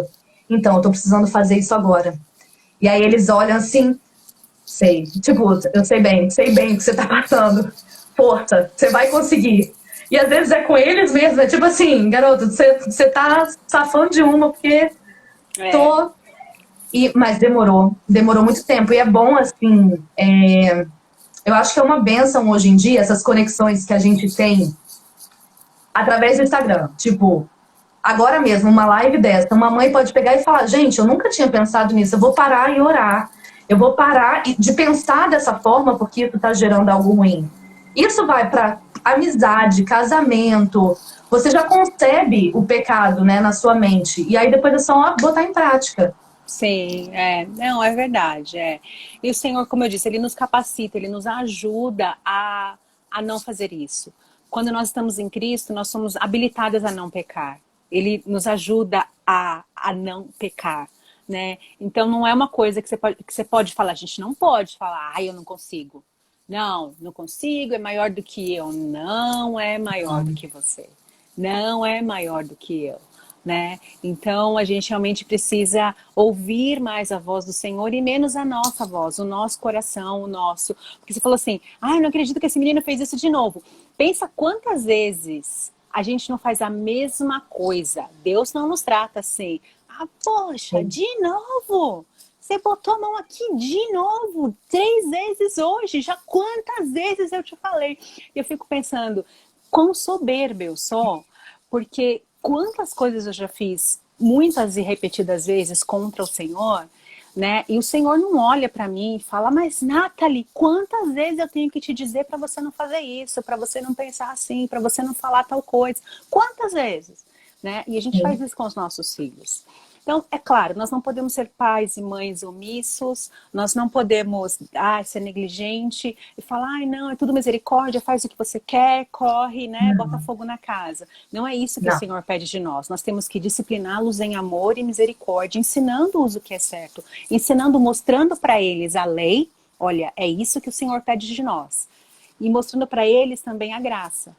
S1: Então, eu tô precisando fazer isso agora. E aí eles olham assim: sei, tipo, eu sei bem o que você tá passando. Força, você vai conseguir. E às vezes é com eles mesmo, é tipo assim: garoto, você tá safando de uma, porque tô... Mas demorou muito tempo. E é bom, assim, eu acho que é uma bênção hoje em dia, essas conexões que a gente tem através do Instagram. Tipo, agora mesmo, uma live dessa, uma mãe pode pegar e falar: gente, eu nunca tinha pensado nisso, eu vou parar e orar. Eu vou parar de pensar dessa forma, porque isso tá gerando algo ruim. Isso vai para amizade, casamento. Você já concebe o pecado, né, na sua mente. E aí depois é só botar em prática.
S2: Sim, não, é verdade, E o Senhor, como eu disse, Ele nos capacita, Ele nos ajuda a não fazer isso. Quando nós estamos em Cristo, nós somos habilitadas a não pecar. Ele nos ajuda a não pecar, né? Então não é uma coisa que você pode falar. A gente não pode falar: eu não consigo. Não consigo, é maior do que eu. Não é maior do que você. Não é maior do que eu. Né? Então a gente realmente precisa ouvir mais a voz do Senhor e menos a nossa voz, o nosso coração, o nosso... Porque você falou assim: eu não acredito que esse menino fez isso de novo. Pensa quantas vezes a gente não faz a mesma coisa. Deus não nos trata assim: poxa, de novo? Você botou a mão aqui de novo, 3 vezes hoje, já quantas vezes eu te falei? E eu fico pensando, quão soberba eu sou, porque quantas coisas eu já fiz, muitas e repetidas vezes, contra o Senhor, né? E o Senhor não olha para mim e fala: mas Nathalie, quantas vezes eu tenho que te dizer para você não fazer isso, para você não pensar assim, para você não falar tal coisa? Quantas vezes? Né? E a gente faz isso com os nossos filhos. Então, é claro, nós não podemos ser pais e mães omissos, nós não podemos ser negligente e falar, ai não, é tudo misericórdia, faz o que você quer, corre, né, bota
S3: Não,
S2: fogo na casa. Não é isso que o
S3: não.
S2: Senhor pede de nós. Nós temos que discipliná-los em amor e misericórdia, ensinando-os o que é certo, ensinando, mostrando para eles a lei. Olha, é isso que o Senhor pede de nós. E mostrando para eles também a graça.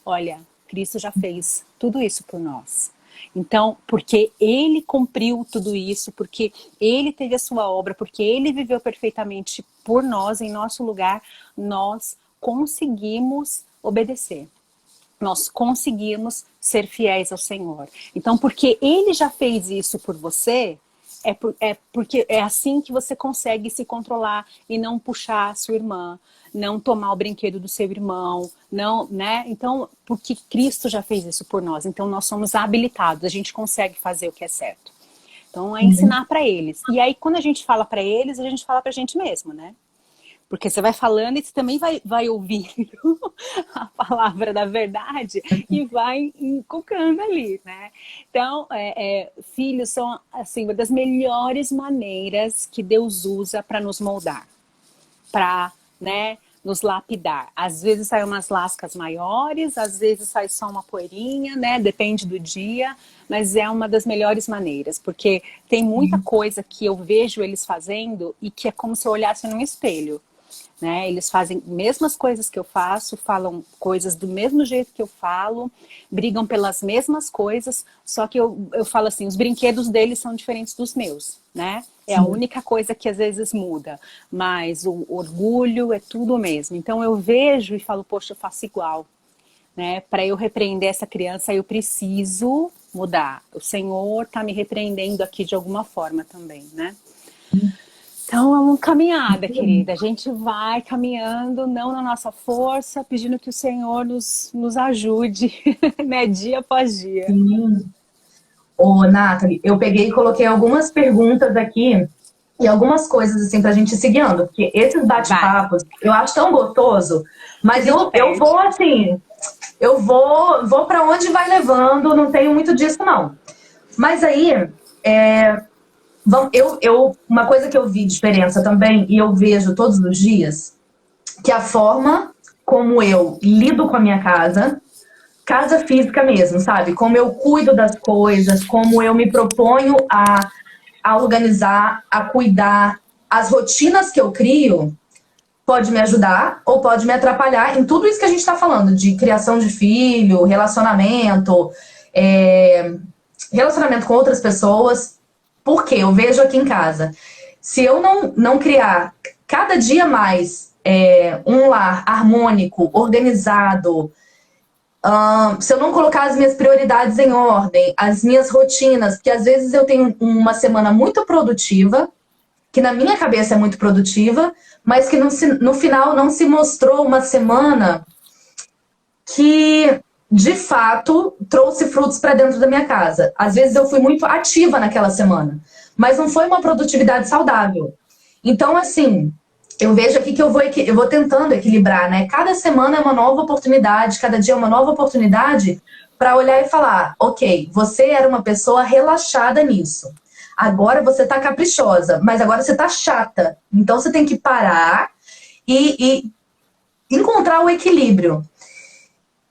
S2: Olha, Cristo já fez tudo isso por nós. Então, porque Ele cumpriu tudo isso, porque Ele teve a sua obra, porque Ele viveu perfeitamente por nós, em nosso lugar, nós conseguimos obedecer. Nós conseguimos ser fiéis ao Senhor. Então, porque Ele já fez isso por você, porque é assim que você consegue se controlar e não puxar a sua irmã, não tomar o brinquedo do seu irmão, não, né? Então, porque Cristo já fez isso por nós, então nós somos habilitados, a gente consegue fazer o que é certo. Então, é ensinar para eles. E aí, quando a gente fala para eles, a gente fala para a gente mesmo, né? Porque você vai falando e você também vai ouvindo a palavra da verdade e vai inculcando ali, né? Então, filhos são, assim, uma das melhores maneiras que Deus usa para nos moldar, para, né, nos lapidar. Às vezes saem umas lascas maiores, às vezes sai só uma poeirinha, né? Depende do dia, mas é uma das melhores maneiras, porque tem muita coisa que eu vejo eles fazendo e que é como se eu olhasse num espelho. Né? Eles fazem mesmas coisas que eu faço, falam coisas do mesmo jeito que eu falo, brigam pelas mesmas coisas, só que eu falo assim, os brinquedos deles são diferentes dos meus, né? É a única coisa que às vezes muda, mas o orgulho é tudo o mesmo. Então eu vejo e falo, poxa, eu faço igual, né? Para eu repreender essa criança, eu preciso mudar. O Senhor está me repreendendo aqui de alguma forma também, né? Então é uma caminhada, querida. A gente vai caminhando, não na nossa força, pedindo que o Senhor nos ajude, né? Dia após dia.
S3: Sim. Ô, Nathalie, eu peguei e coloquei algumas perguntas aqui e algumas coisas assim pra gente ir se guiando, porque esses bate-papos eu acho tão gostoso, mas eu vou assim, eu vou para onde vai levando, não tenho muito disso não. Mas aí, uma coisa que eu vi diferença também, e eu vejo todos os dias, que a forma como eu lido com a minha casa física mesmo, sabe? Como eu cuido das coisas, como eu me proponho a organizar, a cuidar, as rotinas que eu crio, pode me ajudar ou pode me atrapalhar em tudo isso que a gente está falando, de criação de filho, relacionamento com outras pessoas. Porque eu vejo aqui em casa, se eu não criar cada dia mais um lar harmônico, organizado, se eu não colocar as minhas prioridades em ordem, as minhas rotinas, porque às vezes eu tenho uma semana muito produtiva, que na minha cabeça é muito produtiva, mas que no final não se mostrou uma semana que de fato trouxe frutos para dentro da minha casa. Às vezes eu fui muito ativa naquela semana, mas não foi uma produtividade saudável. Então, assim, eu vejo aqui que eu vou tentando equilibrar, né? Cada semana é uma nova oportunidade, cada dia é uma nova oportunidade para olhar e falar, ok, você era uma pessoa relaxada nisso. Agora você tá caprichosa, mas agora você tá chata. Então você tem que parar e encontrar o equilíbrio.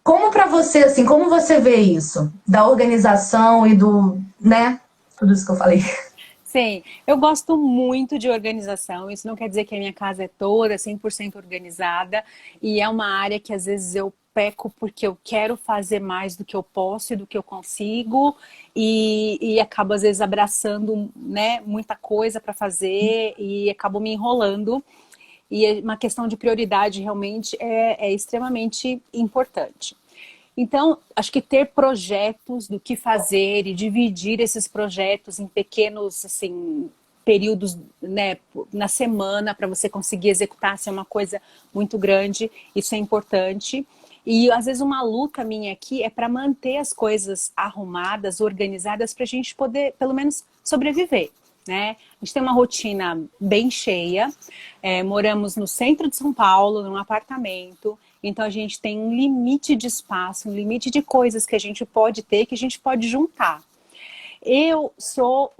S3: Como para você, assim, como você vê isso? Da organização e né? Tudo isso que eu falei.
S2: Sim, eu gosto muito de organização. Isso não quer dizer que a minha casa é toda 100% organizada. E é uma área que às vezes eu peco porque eu quero fazer mais do que eu posso e do que eu consigo. E acabo às vezes abraçando, né, muita coisa para fazer e acabo me enrolando. E uma questão de prioridade realmente é extremamente importante. Então, acho que ter projetos do que fazer e dividir esses projetos em pequenos, assim, períodos, né, na semana para você conseguir executar, se é uma coisa muito grande, isso é importante. E às vezes uma luta minha aqui é para manter as coisas arrumadas, organizadas, para a gente poder, pelo menos, sobreviver. Né? A gente tem uma rotina bem cheia, moramos no centro de São Paulo, num apartamento, então a gente tem um limite de espaço, um limite de coisas que a gente pode ter, que a gente pode juntar. Eu sou...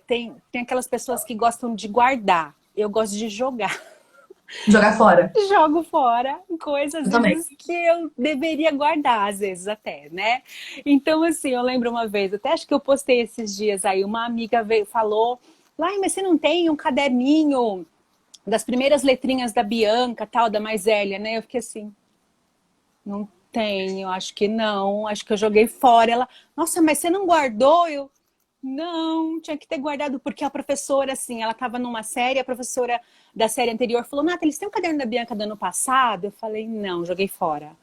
S2: tem aquelas pessoas que gostam de guardar. Eu gosto de jogar.
S3: Jogar fora.
S2: Jogo fora coisas,
S3: Eu
S2: às
S3: também.
S2: vezes, que eu deveria guardar, às vezes até, né? Então, assim, eu lembro uma vez, até acho que eu postei esses dias aí, uma amiga veio, falou, Lai, mas você não tem um caderninho das primeiras letrinhas da Bianca, tal, da mais velha, né? Eu fiquei assim, não tenho, acho que não, acho que eu joguei fora. Ela, nossa, mas você não guardou? Eu, não, tinha que ter guardado, porque a professora, assim, ela estava numa série, a professora da série anterior falou, Nathalie, eles têm um caderno da Bianca do ano passado? Eu falei, não, joguei fora.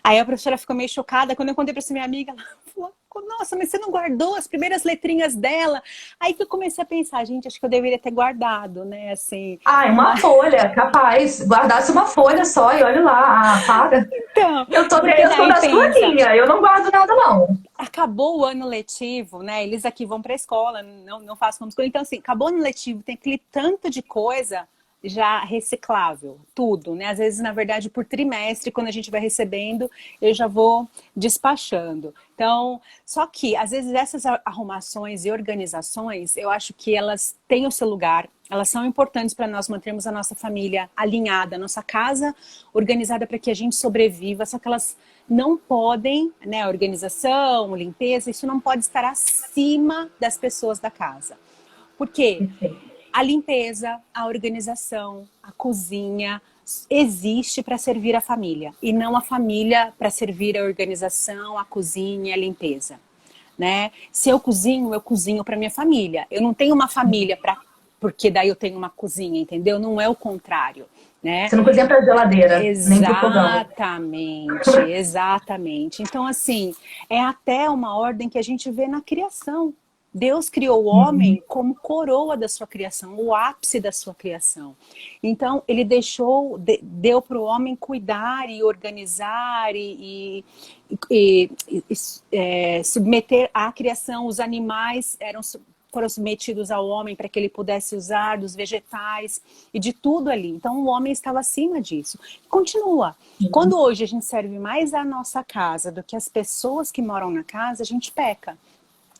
S2: Aí a professora ficou meio chocada, quando eu contei para essa minha amiga, ela falou, nossa, mas você não guardou as primeiras letrinhas dela? Aí que eu comecei a pensar, gente, acho que eu deveria ter guardado, né, assim.
S3: Ah, é uma
S2: Mas,
S3: folha, capaz. Guardasse uma folha só e olha lá, paga.
S2: então,
S3: Eu sou,
S2: porque
S3: eu sou
S2: daí
S3: da sua
S2: pensa,
S3: linha, eu não guardo nada, não.
S2: acabou o ano letivo, né? Eles aqui vão para a escola, não faço homeschool. Então, assim, acabou o ano letivo, tem aquele tanto de coisa já reciclável, tudo, né? Às vezes, na verdade, por trimestre, quando a gente vai recebendo, eu já vou despachando. Então, só que, às vezes, essas arrumações e organizações, eu acho que elas têm o seu lugar, elas são importantes para nós mantermos a nossa família alinhada, a nossa casa organizada para que a gente sobreviva, só que elas não podem, né, a organização, limpeza, isso não pode estar acima das pessoas da casa. Por quê? A limpeza, a organização, a cozinha existe para servir a família e não a família para servir a organização, a cozinha e a limpeza, né? Se eu cozinho para minha família. Eu não tenho uma família para porque daí eu tenho uma cozinha, entendeu? Não é o contrário, né?
S3: Você não cozinha pra geladeira, nem pro fogão.
S2: Exatamente, exatamente. Então, assim, é até uma ordem que a gente vê na criação. Deus criou o homem como coroa da sua criação, o ápice da sua criação. Então, ele deu para o homem cuidar e organizar submeter à criação. Os animais foram submetidos ao homem para que ele pudesse usar dos vegetais e de tudo ali. Então, o homem estava acima disso. Continua. Quando hoje a gente serve mais a nossa casa do que as pessoas que moram na casa, a gente peca.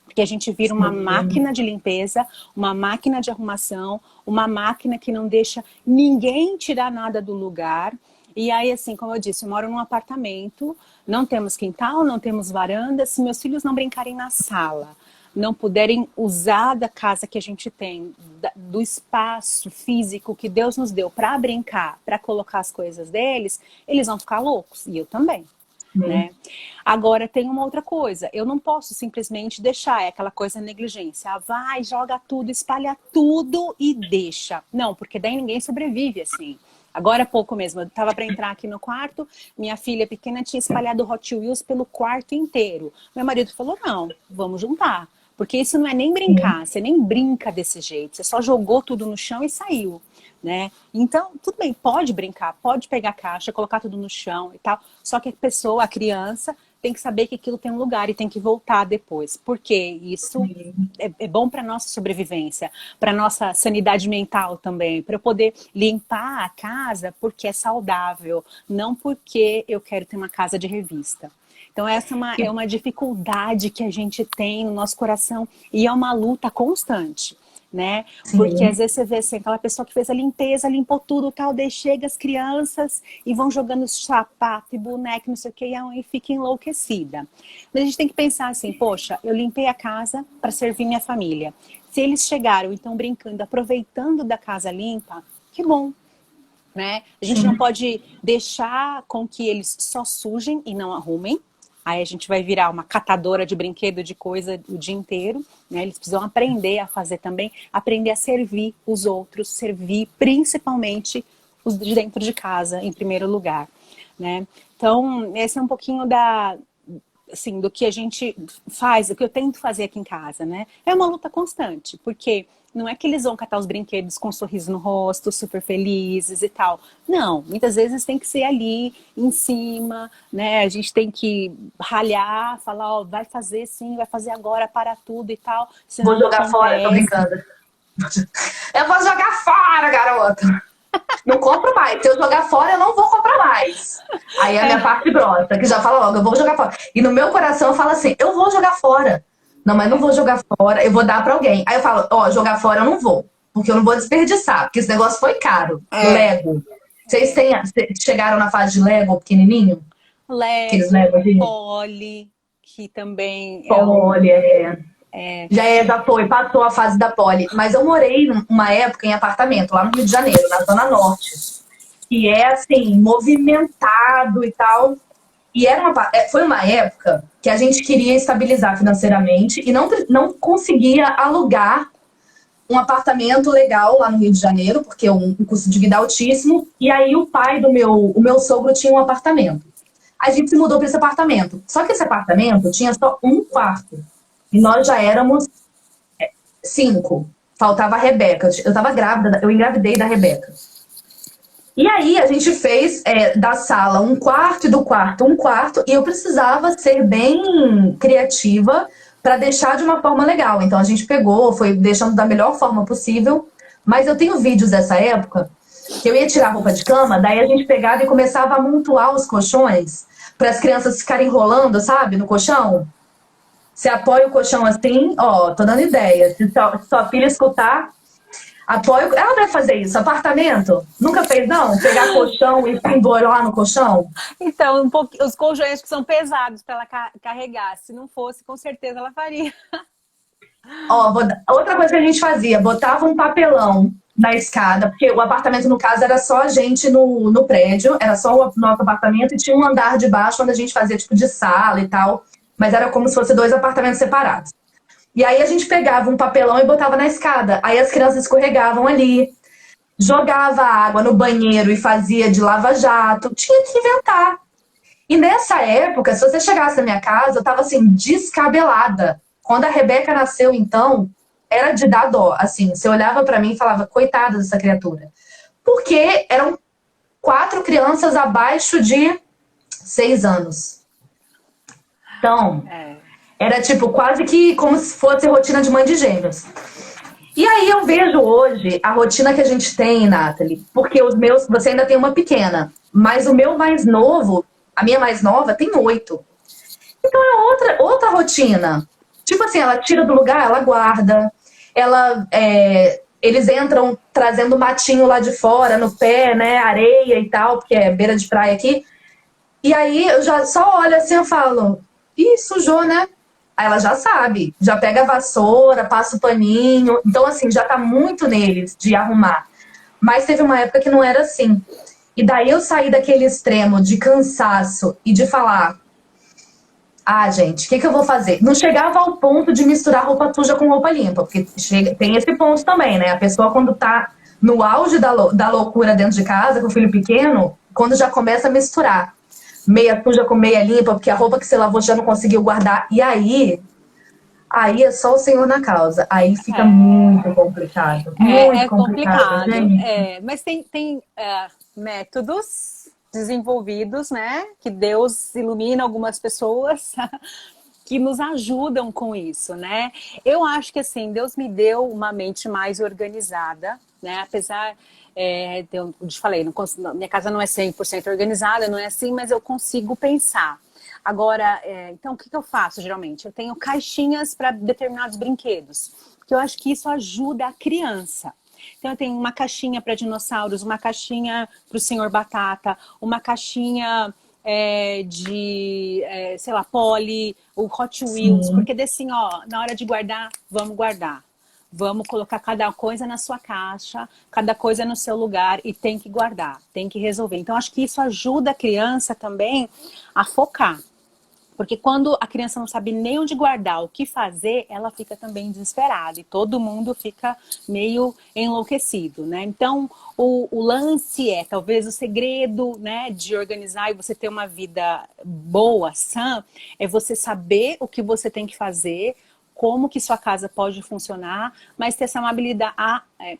S2: Porque a gente vira uma máquina de limpeza, uma máquina de arrumação, uma máquina que não deixa ninguém tirar nada do lugar. E aí, assim, como eu disse, eu moro num apartamento, não temos quintal, não temos varanda. Se meus filhos não brincarem na sala, não puderem usar da casa que a gente tem, do espaço físico que Deus nos deu para brincar, para colocar as coisas deles, eles vão ficar loucos. E eu também. Né? Agora tem uma outra coisa, eu não posso simplesmente deixar, é aquela coisa negligência, vai, joga tudo, espalha tudo e deixa. Não, porque daí ninguém sobrevive assim. Agora há pouco mesmo, eu estava para entrar aqui no quarto, minha filha pequena tinha espalhado Hot Wheels pelo quarto inteiro. Meu marido falou, não, vamos juntar. Porque isso não é nem brincar, você nem brinca desse jeito, você só jogou tudo no chão e saiu. Né? Então, tudo bem, pode brincar, pode pegar a caixa, colocar tudo no chão e tal, só que a pessoa, a criança, tem que saber que aquilo tem um lugar e tem que voltar depois, porque isso é bom para nossa sobrevivência, para nossa sanidade mental também, para eu poder limpar a casa porque é saudável, não porque eu quero ter uma casa de revista. Então essa é uma dificuldade que a gente tem no nosso coração e é uma luta constante. Né? Porque às vezes você vê assim, aquela pessoa que fez a limpeza, limpou tudo, tal, daí chega as crianças e vão jogando sapato e boneco, não sei o que, e fica enlouquecida. Mas a gente tem que pensar assim, poxa, eu limpei a casa para servir minha família. Se eles chegaram, então brincando, aproveitando da casa limpa, que bom. Né? A gente não pode deixar com que eles só sujem e não arrumem. Aí a gente vai virar uma catadora de brinquedo, de coisa o dia inteiro. Né? Eles precisam aprender a fazer também, aprender a servir os outros, servir principalmente os de dentro de casa, em primeiro lugar. Né? Então, esse é um pouquinho assim, do que a gente faz, do que eu tento fazer aqui em casa. Né? É uma luta constante, porque não é que eles vão catar os brinquedos com um sorriso no rosto, super felizes e tal. Não, muitas vezes tem que ser ali, em cima, né? A gente tem que ralhar, falar, ó, vai fazer sim, vai fazer agora, para tudo e tal.
S3: Vou jogar fora, tô brincando. Eu vou jogar fora, garota. Não compro mais. Se eu jogar fora, eu não vou comprar mais. Aí a minha parte brota, que já fala logo, eu vou jogar fora. E no meu coração eu falo assim, eu vou jogar fora. Não, mas não vou jogar fora, eu vou dar pra alguém. Aí eu falo, ó, jogar fora eu não vou, porque eu não vou desperdiçar, porque esse negócio foi caro. Lego. Vocês chegaram na fase de Lego pequenininho? Aqueles
S2: Lego,
S3: Lego de
S2: Poli, que também é um.
S3: poli, já foi, passou a fase da poli. Mas eu morei uma época em apartamento, lá no Rio de Janeiro, na Zona Norte. Que é, assim, movimentado e tal. E foi uma época que a gente queria estabilizar financeiramente e não conseguia alugar um apartamento legal lá no Rio de Janeiro, porque um custo de vida altíssimo. E aí o meu sogro tinha um apartamento. A gente se mudou para esse apartamento. Só que esse apartamento tinha só um quarto. E nós já éramos 5. Faltava a Rebeca. Eu estava grávida, eu engravidei da Rebeca. E aí a gente fez da sala um quarto e do quarto um quarto, e eu precisava ser bem criativa para deixar de uma forma legal. Então a gente pegou, foi deixando da melhor forma possível, mas eu tenho vídeos dessa época que eu ia tirar a roupa de cama, daí a gente pegava e começava a amontoar os colchões para as crianças ficarem rolando, sabe, no colchão. Você apoia o colchão assim, ó, tô dando ideia. Se sua filha escutar, apoio. Ela deve fazer isso. Apartamento? Nunca fez, não? Pegar colchão e pendurar lá no colchão?
S2: Então, os colchões que são pesados para ela carregar. Se não fosse, com certeza ela faria.
S3: Ó, outra coisa que a gente fazia, botava um papelão na escada, porque o apartamento, no caso, era só a gente no prédio, era só o nosso apartamento, e tinha um andar de baixo onde a gente fazia tipo de sala e tal, mas era como se fosse 2 apartamentos separados. E aí a gente pegava um papelão e botava na escada. Aí as crianças escorregavam ali, jogava água no banheiro e fazia de lava-jato. Tinha que inventar. E nessa época, se você chegasse na minha casa, eu tava assim, descabelada. Quando a Rebeca nasceu, então, era de dar dó. Assim, você olhava pra mim e falava, coitada dessa criatura. Porque eram 4 crianças abaixo de 6 anos. Então, era tipo quase que como se fosse rotina de mãe de gêmeos. E aí eu vejo hoje a rotina que a gente tem, Nathalie, porque você ainda tem uma pequena, mas o meu mais novo, a minha mais nova, tem 8. Então é outra rotina. Tipo assim, ela tira do lugar, ela guarda, eles entram trazendo matinho lá de fora, no pé, né, areia e tal, porque é beira de praia aqui. E aí eu já só olho assim e falo, ih, sujou, né? Aí ela já sabe, já pega a vassoura, passa o paninho. Então, assim, já tá muito neles de arrumar. Mas teve uma época que não era assim. E daí eu saí daquele extremo de cansaço e de falar, ah, gente, o que eu vou fazer? Não chegava ao ponto de misturar roupa suja com roupa limpa, porque tem esse ponto também, né? A pessoa, quando tá no auge da loucura dentro de casa, com o filho pequeno, quando já começa a misturar meia suja com meia limpa, porque a roupa que você lavou já não conseguiu guardar. E aí é só o Senhor na causa. Aí fica muito complicado. Muito complicado, gente.
S2: Mas tem métodos desenvolvidos, né? Que Deus ilumina algumas pessoas que nos ajudam com isso, né? Eu acho que, assim, Deus me deu uma mente mais organizada, né? Apesar... eu te falei, minha casa não é 100% organizada, não é assim, mas eu consigo pensar. Agora, então o que eu faço geralmente? Eu tenho caixinhas para determinados brinquedos, porque eu acho que isso ajuda a criança. Então eu tenho uma caixinha para dinossauros, uma caixinha para o Senhor Batata, uma caixinha sei lá, Polly, o Hot Wheels, porque assim, ó, na hora de guardar, vamos guardar. Vamos colocar cada coisa na sua caixa, cada coisa no seu lugar e tem que guardar, tem que resolver. Então, acho que isso ajuda a criança também a focar. Porque quando a criança não sabe nem onde guardar, o que fazer, ela fica também desesperada. E todo mundo fica meio enlouquecido, né? Então, o lance talvez o segredo, né, de organizar e você ter uma vida boa, sã, é você saber o que você tem que fazer, como que sua casa pode funcionar, mas ter essa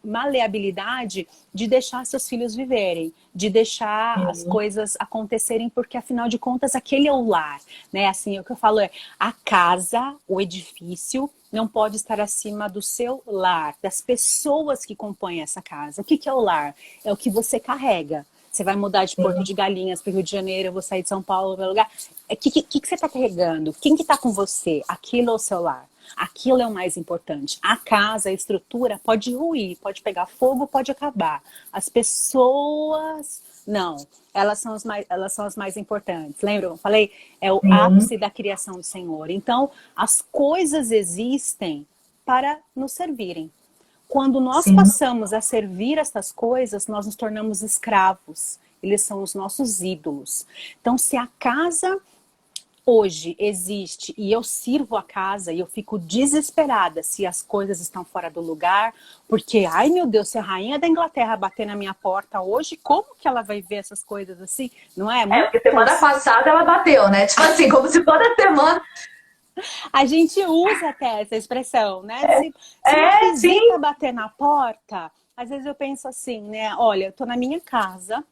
S2: maleabilidade de deixar seus filhos viverem, de deixar as coisas acontecerem, porque afinal de contas aquele é o lar, né? Assim, o que eu falo a casa, o edifício, não pode estar acima do seu lar, das pessoas que compõem essa casa. O que é o lar? É o que você carrega. Você vai mudar de Porto de Galinhas para o Rio de Janeiro, eu vou sair de São Paulo para lugar. O que você está carregando? Quem que está com você? Aquilo é o seu lar. Aquilo é o mais importante. A casa, a estrutura pode ruir, pode pegar fogo, pode acabar. As pessoas, não. Elas são as mais importantes. Lembra? Eu falei? É o ápice da criação do Senhor. Então, as coisas existem para nos servirem. Quando nós passamos a servir essas coisas, nós nos tornamos escravos. Eles são os nossos ídolos. Então, se a casa hoje existe e eu sirvo a casa e eu fico desesperada se as coisas estão fora do lugar, porque, ai meu Deus, se a rainha da Inglaterra bater na minha porta hoje, como que ela vai ver essas coisas assim? Não é?
S3: Porque semana passada ela bateu, né? Tipo assim, como se toda semana...
S2: A gente usa até essa expressão, né? Se uma visita bater na porta, às vezes eu penso assim, né? Olha, eu tô na minha casa,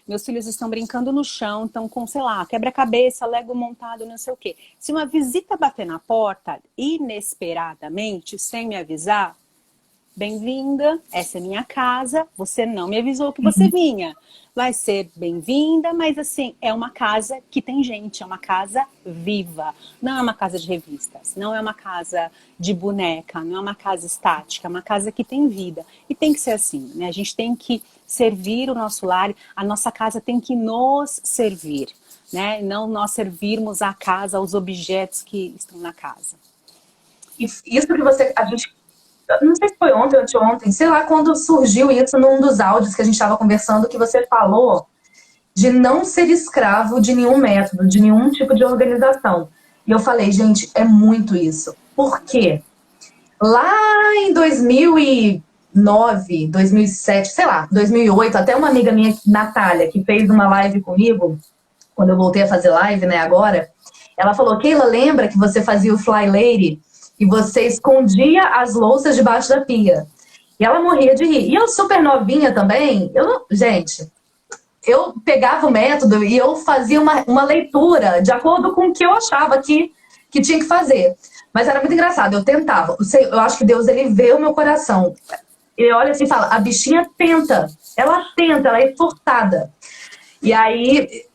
S2: meus filhos estão brincando no chão, estão com, sei lá, quebra-cabeça, Lego montado, não sei o quê. Se uma visita bater na porta, inesperadamente, sem me avisar, bem-vinda, essa é minha casa, você não me avisou que você vinha. Vai ser bem-vinda, mas assim, é uma casa que tem gente, é uma casa viva. Não é uma casa de revistas, não é uma casa de boneca, não é uma casa estática, é uma casa que tem vida. E tem que ser assim, né? A gente tem que servir o nosso lar, a nossa casa tem que nos servir, né? Não nós servirmos a casa, os objetos que estão na casa.
S3: Isso que a gente... Não sei se foi ontem ou anteontem, sei lá, quando surgiu isso num dos áudios que a gente estava conversando, que você falou de não ser escravo de nenhum método, de nenhum tipo de organização. E eu falei, gente, é muito isso. Por quê? Lá em 2009, 2007, sei lá, 2008, até uma amiga minha, Natália, que fez uma live comigo, quando eu voltei a fazer live, né, agora, ela falou, Keila, lembra que você fazia o Fly Lady e você escondia as louças debaixo da pia? E ela morria de rir. E eu super novinha também, gente, eu pegava o método e eu fazia uma leitura de acordo com o que eu achava que tinha que fazer. Mas era muito engraçado, eu tentava. Eu acho que Deus, ele vê o meu coração. Ele olha assim e fala, a bichinha tenta. Ela tenta, ela é esforçada. E aí,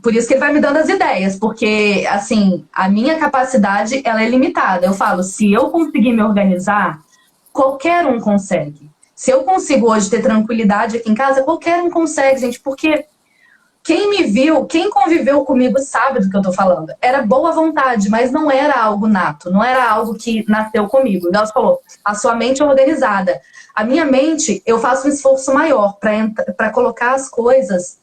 S3: por isso que ele vai me dando as ideias. Porque, assim, a minha capacidade, ela é limitada. Eu falo, se eu conseguir me organizar, qualquer um consegue. Se eu consigo hoje ter tranquilidade aqui em casa, qualquer um consegue, gente. Porque quem me viu, quem conviveu comigo sabe do que eu tô falando. Era boa vontade, mas não era algo nato. Não era algo que nasceu comigo. Ela falou, a sua mente é organizada. A minha mente, eu faço um esforço maior para colocar as coisas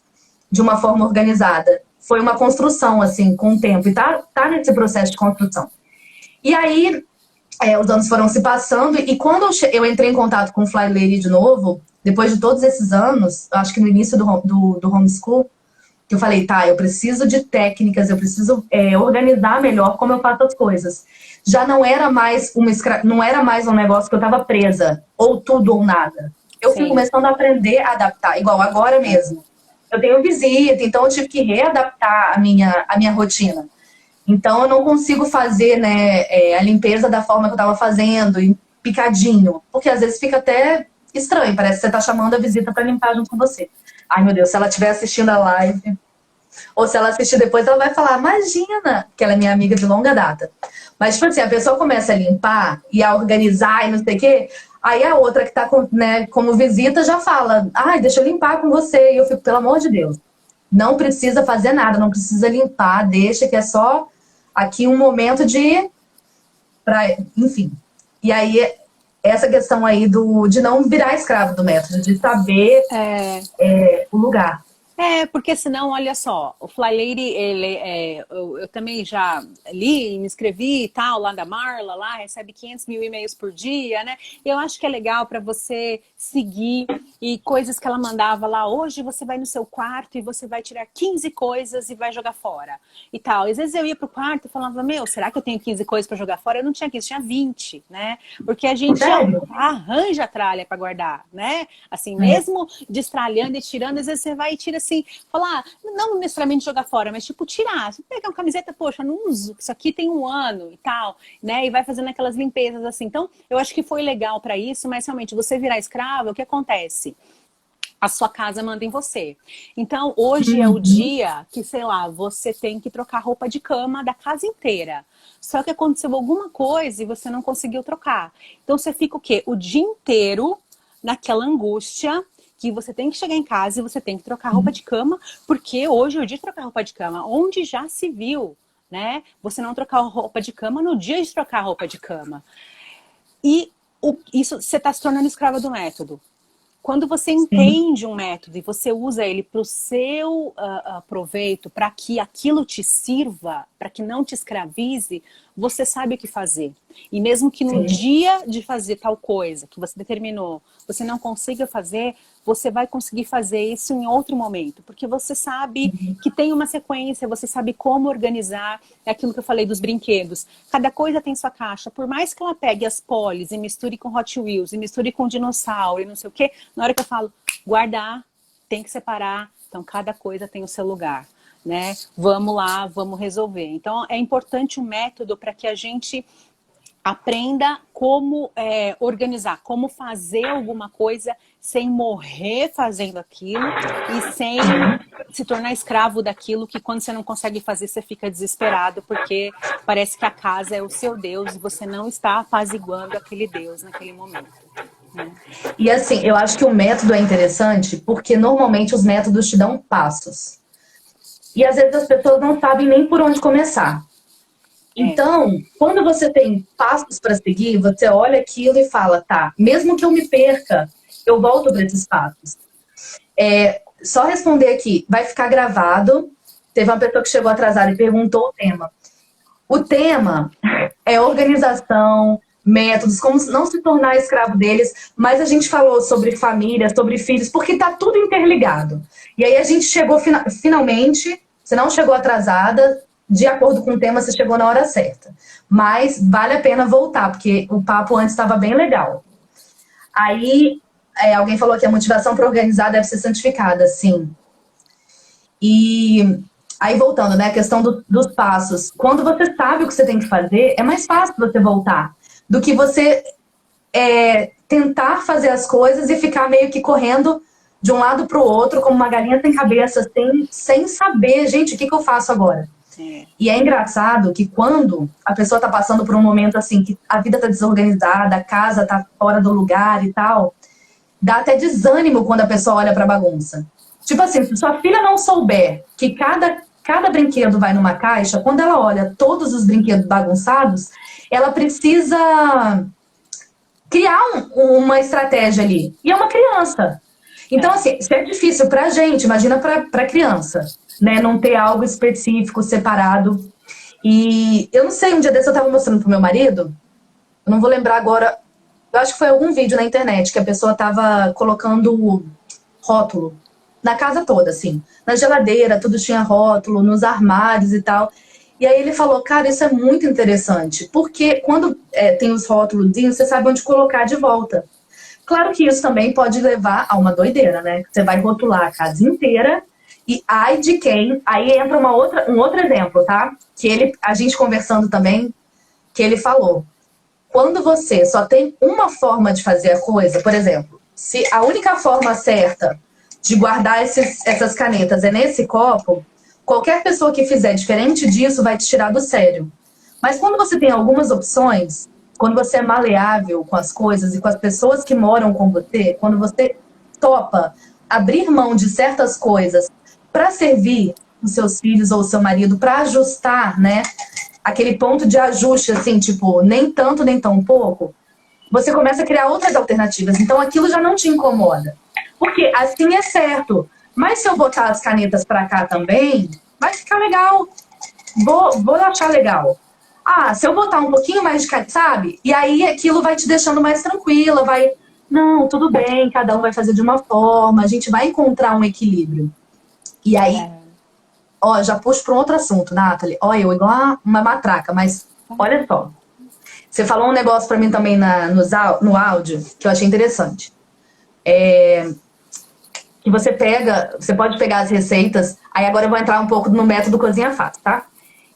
S3: de uma forma organizada. Foi uma construção, assim, com o tempo. E tá nesse processo de construção. E aí, os anos foram se passando. E quando eu entrei em contato com o Fly Lady de novo, depois de todos esses anos, acho que no início do homeschool, que eu falei, tá, eu preciso de técnicas, eu preciso organizar melhor como eu faço as coisas. Já não era mais não era mais um negócio que eu tava presa, ou tudo ou nada. Eu fui começando a aprender a adaptar, igual agora mesmo. Eu tenho visita, então eu tive que readaptar a minha rotina. Então eu não consigo fazer, né, a limpeza da forma que eu tava fazendo, em picadinho, porque às vezes fica até estranho, parece que você tá chamando a visita para limpar junto com você. Ai, meu Deus, se ela estiver assistindo a live, ou se ela assistir depois, ela vai falar, imagina, que ela é minha amiga de longa data. Mas, tipo assim, a pessoa começa a limpar e a organizar e não sei o quê, aí a outra que tá como visita já fala, ai, deixa eu limpar com você. E eu fico, pelo amor de Deus, não precisa fazer nada, não precisa limpar, deixa que é só aqui um momento enfim. E aí, essa questão aí de não virar escravo do método, de saber o lugar.
S2: Porque senão, olha só, o Fly Lady, eu também já li, me inscrevi e tal, lá da Marla, lá recebe 500 mil e-mails por dia, né? Eu acho que é legal para você seguir e coisas que ela mandava lá, hoje você vai no seu quarto e você vai tirar 15 coisas e vai jogar fora e tal. Às vezes eu ia pro quarto e falava, meu, será que eu tenho 15 coisas para jogar fora? Eu não tinha 15, tinha 20, né? Porque a gente arranja a tralha para guardar, né? Assim, mesmo destralhando e tirando, às vezes você vai e tira assim, falar, não necessariamente jogar fora, mas tipo, tirar. Você pega uma camiseta, poxa, não uso, isso aqui tem 1 ano e tal, né? E vai fazendo aquelas limpezas assim. Então, eu acho que foi legal para isso, mas realmente, você virar escravo, o que acontece? a sua casa manda em você. Então, hoje é o dia que, sei lá, você tem que trocar roupa de cama da casa inteira. Só que aconteceu alguma coisa e você não conseguiu trocar. Então, você fica o quê? O dia inteiro naquela angústia que você tem que chegar em casa e você tem que trocar roupa de cama, porque hoje é o dia de trocar roupa de cama, onde já se viu, né? Você não trocar roupa de cama no dia de trocar roupa de cama. E isso, você está se tornando escrava do método. Quando você entende um método e você usa ele para o seu proveito, para que aquilo te sirva, para que não te escravize, você sabe o que fazer. E mesmo que no dia de fazer tal coisa que você determinou, você não consiga fazer, você vai conseguir fazer isso em outro momento. Porque você sabe que tem uma sequência, você sabe como organizar. É aquilo que eu falei dos brinquedos. Cada coisa tem sua caixa. Por mais que ela pegue as polis e misture com Hot Wheels, e misture com dinossauro e não sei o quê, na hora que eu falo guardar, tem que separar. Então, cada coisa tem o seu lugar, né? Vamos lá, vamos resolver. Então, é importante um método para que a gente aprenda como organizar, como fazer alguma coisa sem morrer fazendo aquilo e sem se tornar escravo daquilo que quando você não consegue fazer, você fica desesperado porque parece que a casa é o seu Deus e você não está apaziguando aquele Deus naquele momento. Né?
S3: E assim, eu acho que o método é interessante porque normalmente os métodos te dão passos. E às vezes as pessoas não sabem nem por onde começar. Então, quando você tem passos para seguir, você olha aquilo e fala, tá, mesmo que eu me perca, eu volto para esses passos. Só responder aqui, vai ficar gravado. Teve uma pessoa que chegou atrasada e perguntou o tema. O tema é organização, métodos, como não se tornar escravo deles, mas a gente falou sobre família, sobre filhos, porque tá tudo interligado. E aí a gente chegou finalmente, você não chegou atrasada, de acordo com o tema, você chegou na hora certa. Mas vale a pena voltar, porque o papo antes estava bem legal. Aí, alguém falou que a motivação para organizar deve ser santificada, sim. E aí, voltando, né, a questão dos passos. Quando você sabe o que você tem que fazer, é mais fácil você voltar do que você tentar fazer as coisas e ficar meio que correndo de um lado para o outro, como uma galinha sem cabeça, sem saber, gente, o que eu faço agora? E é engraçado que quando a pessoa tá passando por um momento assim, que a vida tá desorganizada, a casa tá fora do lugar e tal, dá até desânimo quando a pessoa olha pra bagunça. Tipo assim, se sua filha não souber que cada brinquedo vai numa caixa, quando ela olha todos os brinquedos bagunçados, ela precisa criar uma estratégia ali. E é uma criança. Então, assim, se é difícil pra gente, imagina pra criança, né? Não ter algo específico, separado. E eu não sei, um dia desse eu tava mostrando pro meu marido, eu não vou lembrar agora, eu acho que foi algum vídeo na internet que a pessoa tava colocando rótulo na casa toda, assim. Na geladeira, tudo tinha rótulo, nos armários e tal. E aí ele falou, cara, isso é muito interessante, porque quando tem os rótulos, você sabe onde colocar de volta. Claro que isso também pode levar a uma doideira, né? Você vai rotular a casa inteira e ai de quem... Aí entra um outro exemplo, tá? Que a gente conversando também, que ele falou. Quando você só tem uma forma de fazer a coisa, por exemplo, se a única forma certa de guardar essas canetas é nesse copo, qualquer pessoa que fizer diferente disso vai te tirar do sério. Mas quando você tem algumas opções... Quando você é maleável com as coisas e com as pessoas que moram com você, quando você topa abrir mão de certas coisas para servir os seus filhos ou o seu marido, para ajustar, né, aquele ponto de ajuste, assim, tipo, nem tanto, nem tão pouco, você começa a criar outras alternativas. Então, aquilo já não te incomoda. Porque assim é certo. Mas se eu botar as canetas para cá também, vai ficar legal. Vou achar legal. Ah, se eu botar um pouquinho mais de caneta, sabe? E aí aquilo vai te deixando mais tranquila, não, tudo bem, cada um vai fazer de uma forma, a gente vai encontrar um equilíbrio. E aí, ó, já puxo para um outro assunto, Nathalie. Ó, eu igual uma matraca, mas olha só. Você falou um negócio para mim também no áudio, que eu achei interessante. Que você pode pegar as receitas, aí agora eu vou entrar um pouco no método Cozinha Fácil, tá?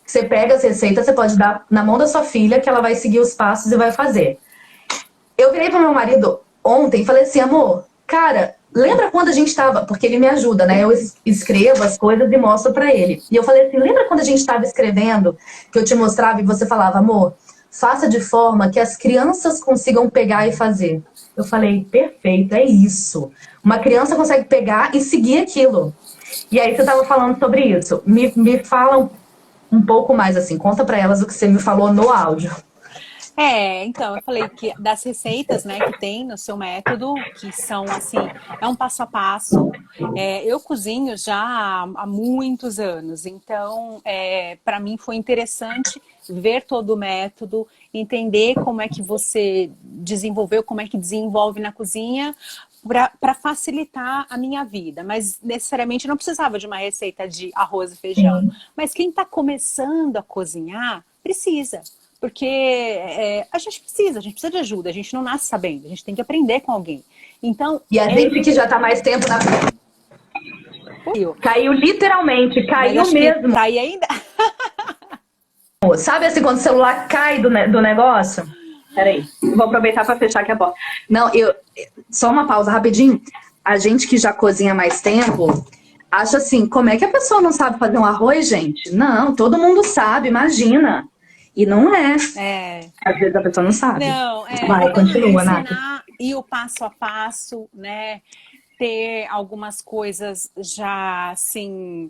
S3: Você pega as receitas, você pode dar na mão da sua filha, que ela vai seguir os passos e vai fazer. Eu virei pro meu marido ontem e falei assim, amor, cara, lembra quando a gente estava... Porque ele me ajuda, né? Eu escrevo as coisas e mostro pra ele. E eu falei assim, lembra quando a gente estava escrevendo, que eu te mostrava e você falava, amor, faça de forma que as crianças consigam pegar e fazer. Eu falei, perfeito, é isso. Uma criança consegue pegar e seguir aquilo. E aí você estava falando sobre isso. Me fala um pouco mais, assim, conta pra elas o que você me falou no áudio.
S2: Então, eu falei que das receitas, né, que tem no seu método, que são, assim, é um passo a passo. Eu cozinho já há muitos anos, então, para mim foi interessante ver todo o método, entender como é que você desenvolveu, como é que desenvolve na cozinha, para facilitar a minha vida. Mas, necessariamente, eu não precisava de uma receita de arroz e feijão.
S3: Sim.
S2: Mas quem está começando a cozinhar, precisa. Porque a gente precisa de ajuda, a gente não nasce sabendo, a gente tem que aprender com alguém. Então,
S3: E a gente que já tá mais tempo na... Caiu literalmente, caiu mesmo.
S2: Tá aí ainda?
S3: Sabe assim, quando o celular cai do negócio? Peraí, vou aproveitar para fechar aqui a porta. Não, só uma pausa rapidinho. A gente que já cozinha mais tempo, acha assim, como é que a pessoa não sabe fazer um arroz, gente? Não, todo mundo sabe, imagina. E não é. Às vezes a pessoa não sabe.
S2: Não,
S3: Vai, continua, Nath.
S2: E o passo a passo, né? Ter algumas coisas já, assim,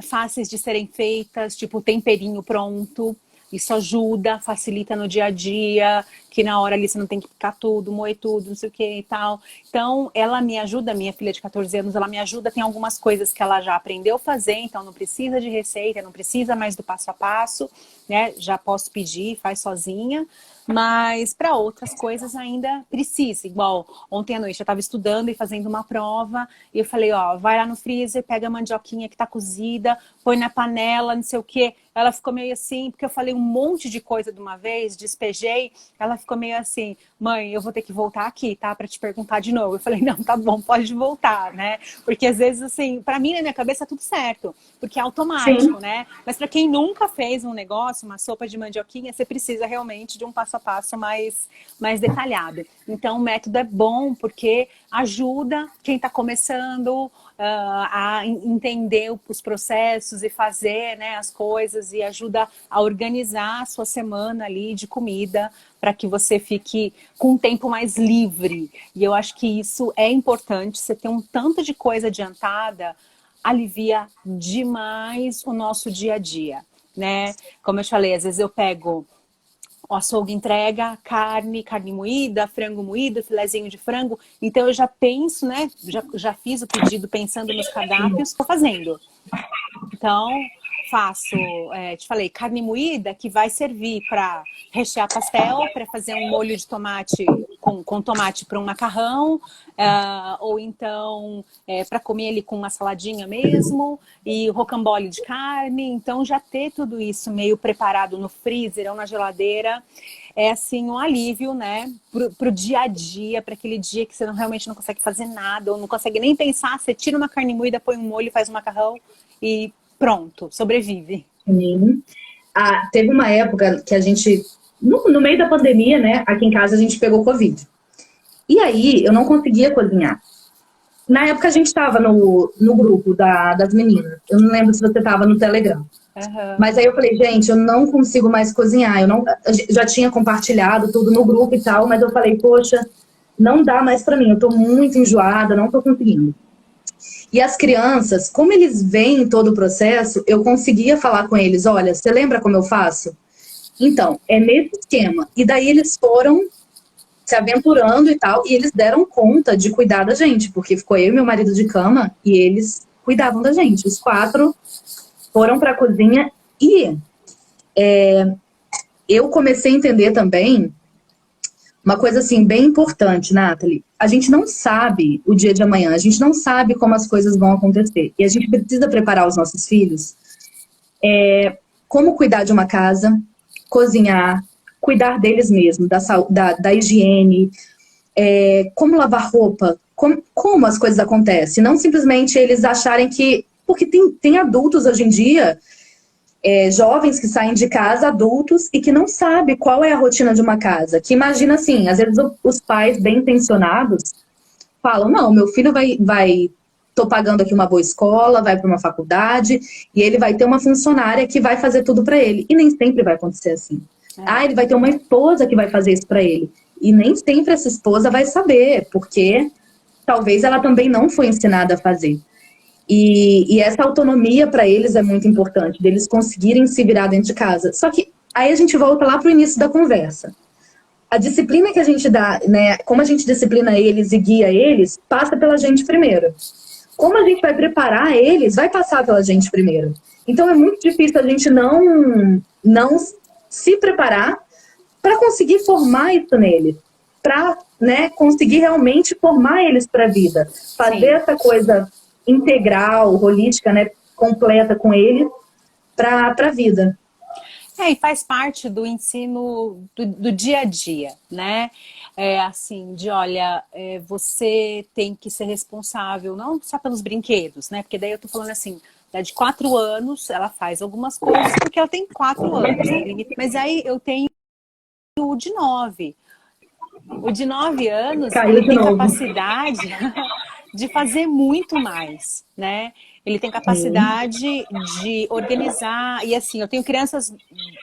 S2: fáceis de serem feitas, tipo temperinho pronto. Isso ajuda, facilita no dia a dia, que na hora ali você não tem que picar tudo, moer tudo, não sei o que e tal. Então, ela me ajuda, minha filha de 14 anos, ela me ajuda, tem algumas coisas que ela já aprendeu a fazer, então não precisa de receita, não precisa mais do passo a passo, né? Já posso pedir, faz sozinha. Mas para outras coisas ainda precisa. Igual ontem à noite eu estava estudando e fazendo uma prova e eu falei, ó, vai lá no freezer, pega a mandioquinha que tá cozida, põe na panela, não sei o quê. Ela ficou meio assim, porque eu falei um monte de coisa de uma vez, despejei. Ela ficou meio assim, mãe, eu vou ter que voltar aqui, tá? Pra te perguntar de novo. Eu falei, não, tá bom, pode voltar, né? Porque às vezes, assim, pra mim, na minha cabeça, é tudo certo. Porque é automático, né? Mas pra quem nunca fez um negócio, uma sopa de mandioquinha, você precisa realmente de um passo a passo mais detalhado. Então, o método é bom porque ajuda quem tá começando a entender os processos e fazer, né, as coisas, e ajuda a organizar a sua semana ali de comida para que você fique com um tempo mais livre. E eu acho que isso é importante, você ter um tanto de coisa adiantada alivia demais o nosso dia a dia, né? Como eu te falei, às vezes eu pego o açougue, entrega carne moída, frango moído, filezinho de frango. Então eu já penso, né? Já fiz o pedido pensando nos cardápios, estou fazendo. Então faço, te falei, carne moída que vai servir para rechear pastel, para fazer um molho de tomate com tomate para um macarrão, ou então para comer ele com uma saladinha mesmo, e rocambole de carne. Então já ter tudo isso meio preparado no freezer ou na geladeira é assim um alívio, né, pro dia a dia, para aquele dia que você realmente não consegue fazer nada, ou não consegue nem pensar, você tira uma carne moída, põe um molho, faz um macarrão e pronto, sobrevive.
S3: Sim. Teve uma época que a gente, no meio da pandemia, né, aqui em casa a gente pegou Covid. E aí eu não conseguia cozinhar. Na época a gente estava no grupo das meninas. Eu não lembro se você estava no Telegram.
S2: Uhum.
S3: Mas aí eu falei, gente, eu não consigo mais cozinhar. Eu já tinha compartilhado tudo no grupo e tal, mas eu falei, poxa, não dá mais pra mim. Eu tô muito enjoada, não tô conseguindo. E as crianças, como eles veem todo o processo, eu conseguia falar com eles, olha, você lembra como eu faço? Então, é nesse esquema. E daí eles foram se aventurando e tal, e eles deram conta de cuidar da gente, porque ficou eu e meu marido de cama, e eles cuidavam da gente. Os 4 foram pra cozinha e eu comecei a entender também uma coisa assim bem importante, Nathalie. A gente não sabe o dia de amanhã, a gente não sabe como as coisas vão acontecer. E a gente precisa preparar os nossos filhos como cuidar de uma casa, cozinhar, cuidar deles mesmos, da higiene, como lavar roupa, como as coisas acontecem. Não simplesmente eles acharem que... Porque tem adultos hoje em dia, jovens que saem de casa, adultos, e que não sabem qual é a rotina de uma casa. Que imagina assim, às vezes os pais bem intencionados falam, não, meu filho tô pagando aqui uma boa escola, vai para uma faculdade, e ele vai ter uma funcionária que vai fazer tudo para ele. E nem sempre vai acontecer assim. Ele vai ter uma esposa que vai fazer isso para ele. E nem sempre essa esposa vai saber, porque talvez ela também não foi ensinada a fazer. E essa autonomia para eles é muito importante, deles conseguirem se virar dentro de casa. Só que aí a gente volta lá para o início da conversa. A disciplina que a gente dá, né, como a gente disciplina eles e guia eles, passa pela gente primeiro. Como a gente vai preparar eles, vai passar pela gente primeiro. Então é muito difícil a gente não se preparar para conseguir formar isso neles, para, né, conseguir realmente formar eles para a vida, fazer essa coisa integral, holística, né, completa com eles para a vida.
S2: E faz parte do ensino do dia a dia, né? Assim, olha, você tem que ser responsável, não só pelos brinquedos, né? Porque daí eu tô falando assim, de 4 anos, ela faz algumas coisas porque ela tem 4 anos, né? Mas aí eu tenho o de 9. O de 9 anos, ele tem capacidade de fazer muito mais, né? Ele tem capacidade de organizar. E assim, eu tenho crianças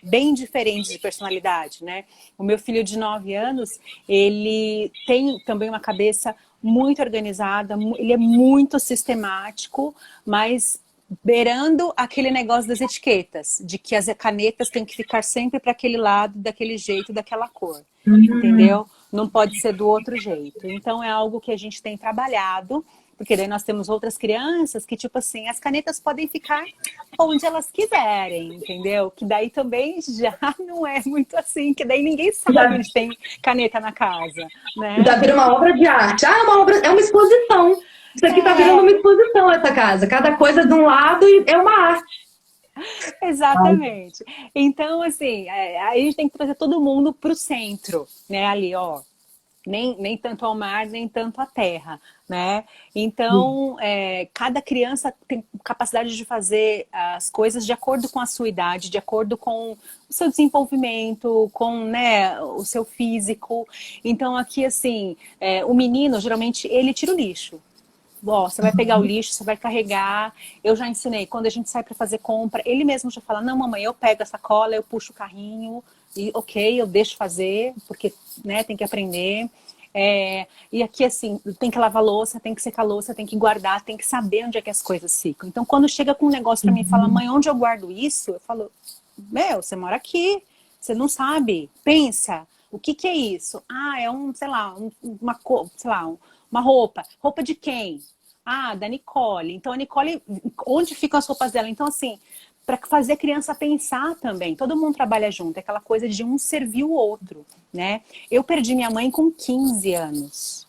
S2: bem diferentes de personalidade, né? O meu filho de 9 anos, ele tem também uma cabeça muito organizada, ele é muito sistemático, mas beirando aquele negócio das etiquetas, de que as canetas têm que ficar sempre para aquele lado, daquele jeito, daquela cor, entendeu? Não pode ser do outro jeito. Então é algo que a gente tem trabalhado, porque daí nós temos outras crianças que, tipo assim, as canetas podem ficar onde elas quiserem, entendeu? Que daí também já não é muito assim, que daí ninguém sabe onde tem caneta na casa, né?
S3: Já vira uma obra de arte. É uma exposição. Isso aqui tá virando uma exposição, essa casa. Cada coisa de um lado é uma arte.
S2: Exatamente. Então, assim, aí a gente tem que trazer todo mundo pro centro, né? Ali, ó. Nem tanto ao mar, nem tanto à terra, né? Então, cada criança tem capacidade de fazer as coisas de acordo com a sua idade, de acordo com o seu desenvolvimento, com, né, o seu físico. Então, aqui, assim, o menino, geralmente, ele tira o lixo. Você vai pegar o lixo, você vai carregar. Eu já ensinei, quando a gente sai para fazer compra, ele mesmo já fala, não, mamãe, eu pego a sacola, eu puxo o carrinho, e ok, eu deixo fazer, porque, né, tem que aprender. E aqui, assim, tem que lavar louça, tem que secar louça, tem que guardar, tem que saber onde é que as coisas ficam. Então, quando chega com um negócio para mim e fala, mãe, onde eu guardo isso? Eu falo, você mora aqui, você não sabe, pensa, o que é isso? É sei lá, uma roupa. Roupa de quem? Da Nicole. Então, a Nicole, onde ficam as roupas dela? Então, assim, para fazer a criança pensar também. Todo mundo trabalha junto. É aquela coisa de um servir o outro, né? Eu perdi minha mãe com 15 anos.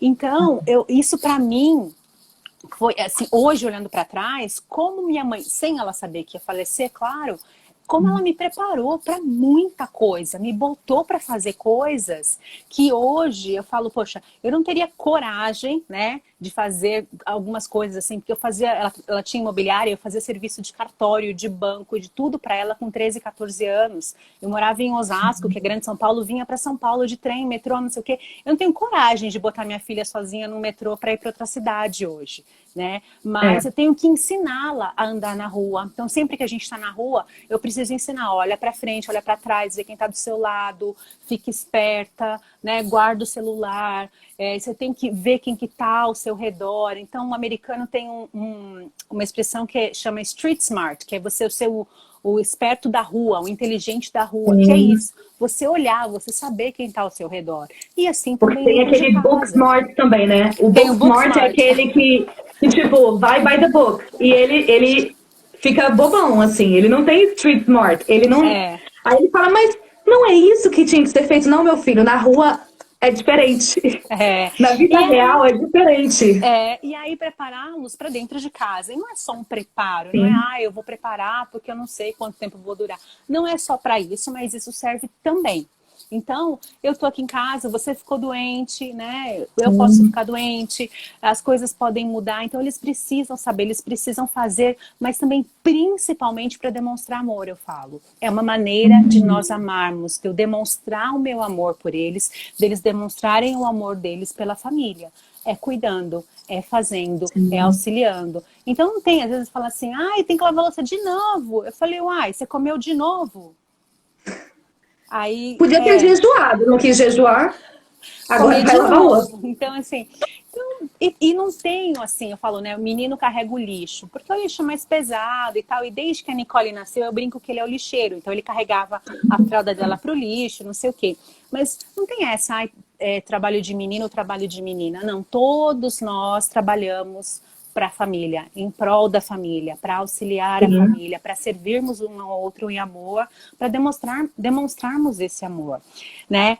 S2: Então, isso para mim foi, assim, hoje olhando para trás, como minha mãe, sem ela saber que ia falecer, claro, como ela me preparou para muita coisa, me botou para fazer coisas que hoje eu falo, poxa, eu não teria coragem, né, de fazer algumas coisas assim, porque eu fazia, ela tinha imobiliária, eu fazia serviço de cartório, de banco, de tudo para ela com 13, 14 anos. Eu morava em Osasco, que é grande São Paulo, vinha para São Paulo de trem, metrô, não sei o quê. Eu não tenho coragem de botar minha filha sozinha no metrô para ir para outra cidade hoje, né? Mas eu tenho que ensiná-la a andar na rua. Então, sempre que a gente está na rua, eu preciso ensinar, olha para frente, olha para trás, ver quem está do seu lado, fique esperta, né? Guarda o celular, você tem que ver quem que tá ao seu redor. Então, o americano tem uma expressão que chama street smart, que é você ser o esperto da rua, o inteligente da rua, que é isso. Você olhar, você saber quem está ao seu redor. E assim também.
S3: Porque tem aquele book smart também, né? O book smart é aquele que, tipo, vai by the book. E ele fica bobão, assim. Ele não tem street smart. Ele não. Aí ele fala, mas não é isso que tinha que ser feito, não, meu filho. Na rua é diferente. Na vida real é diferente.
S2: E aí prepará-los para dentro de casa. E não é só um preparo, não é, eu vou preparar porque eu não sei quanto tempo vou durar. Não é só para isso, mas isso serve também. Então, eu tô aqui em casa, você ficou doente, né? Eu posso ficar doente, as coisas podem mudar. Então, eles precisam saber, eles precisam fazer, mas também, principalmente, para demonstrar amor, eu falo. É uma maneira de nós amarmos, de eu demonstrar o meu amor por eles, deles demonstrarem o amor deles pela família. É cuidando, é fazendo, é auxiliando. Então, não tem, às vezes, fala assim, ai, tem que lavar a louça de novo. Eu falei, uai, você comeu de novo? Aí,
S3: Podia ter jejuado, não quis jejuar, agora
S2: comer
S3: vai
S2: de
S3: lavar a louça.
S2: novo. Então, assim, e não tenho, assim, eu falo, né, o menino carrega o lixo, porque o lixo é mais pesado e tal, e desde que a Nicole nasceu, eu brinco que ele é o lixeiro, então ele carregava a fralda dela pro lixo, não sei o quê. Mas não tem essa, ai, trabalho de menino ou trabalho de menina, não, todos nós trabalhamos para a família, em prol da família, para auxiliar a família, para servirmos um ao outro em amor, para demonstrarmos esse amor, né?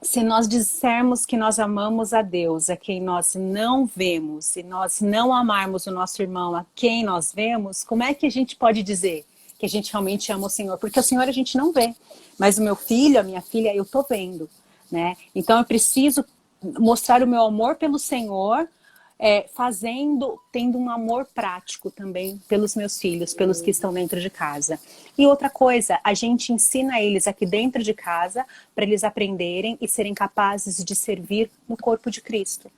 S2: Se nós dissermos que nós amamos a Deus, a quem nós não vemos, se nós não amarmos o nosso irmão, a quem nós vemos, como é que a gente pode dizer que a gente realmente ama o Senhor? Porque o Senhor a gente não vê, mas o meu filho, a minha filha, eu tô vendo, né? Então eu preciso mostrar o meu amor pelo Senhor, tendo um amor prático também pelos meus filhos, pelos que estão dentro de casa. E outra coisa, a gente ensina eles aqui dentro de casa para eles aprenderem e serem capazes de servir no corpo de Cristo.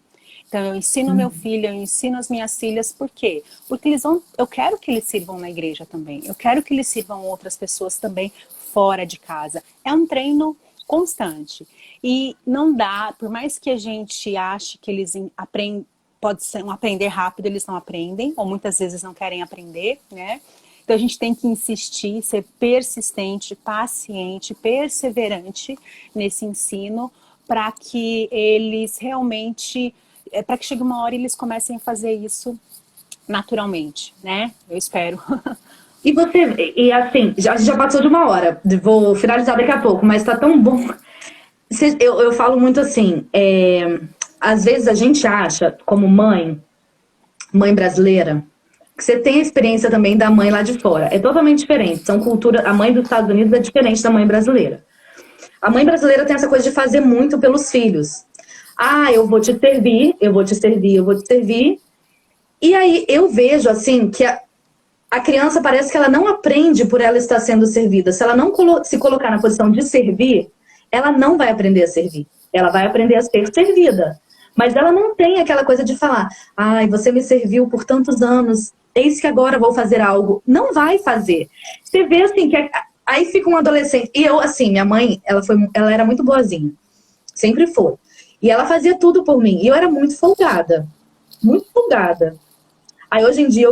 S2: Então eu ensino meu filho, eu ensino as minhas filhas, por quê? Porque eu quero que eles sirvam na igreja também, eu quero que eles sirvam outras pessoas também fora de casa. É um treino constante. E não dá, por mais que a gente ache que eles aprendem, pode ser um aprender rápido, eles não aprendem, ou muitas vezes não querem aprender, né? Então a gente tem que insistir, ser persistente, paciente, perseverante nesse ensino, para que eles realmente, para que chegue uma hora e eles comecem a fazer isso naturalmente, né? Eu espero.
S3: E assim, já passou de uma hora, vou finalizar daqui a pouco, mas tá tão bom. Eu falo muito assim, às vezes a gente acha, como mãe brasileira, que você tem a experiência também da mãe lá de fora. É totalmente diferente. A mãe dos Estados Unidos é diferente da mãe brasileira. A mãe brasileira tem essa coisa de fazer muito pelos filhos. Ah, eu vou te servir, eu vou te servir, eu vou te servir. E aí eu vejo assim que a criança parece que ela não aprende por ela estar sendo servida. Se ela não se colocar na posição de servir, ela não vai aprender a servir. Ela vai aprender a ser servida. Mas ela não tem aquela coisa de falar, ai, você me serviu por tantos anos, eis que agora vou fazer algo. Não vai fazer. Você vê assim, que aí fica um adolescente. E eu, assim, minha mãe, ela era muito boazinha. Sempre foi. E ela fazia tudo por mim. E eu era muito folgada. Muito folgada. Aí hoje em dia,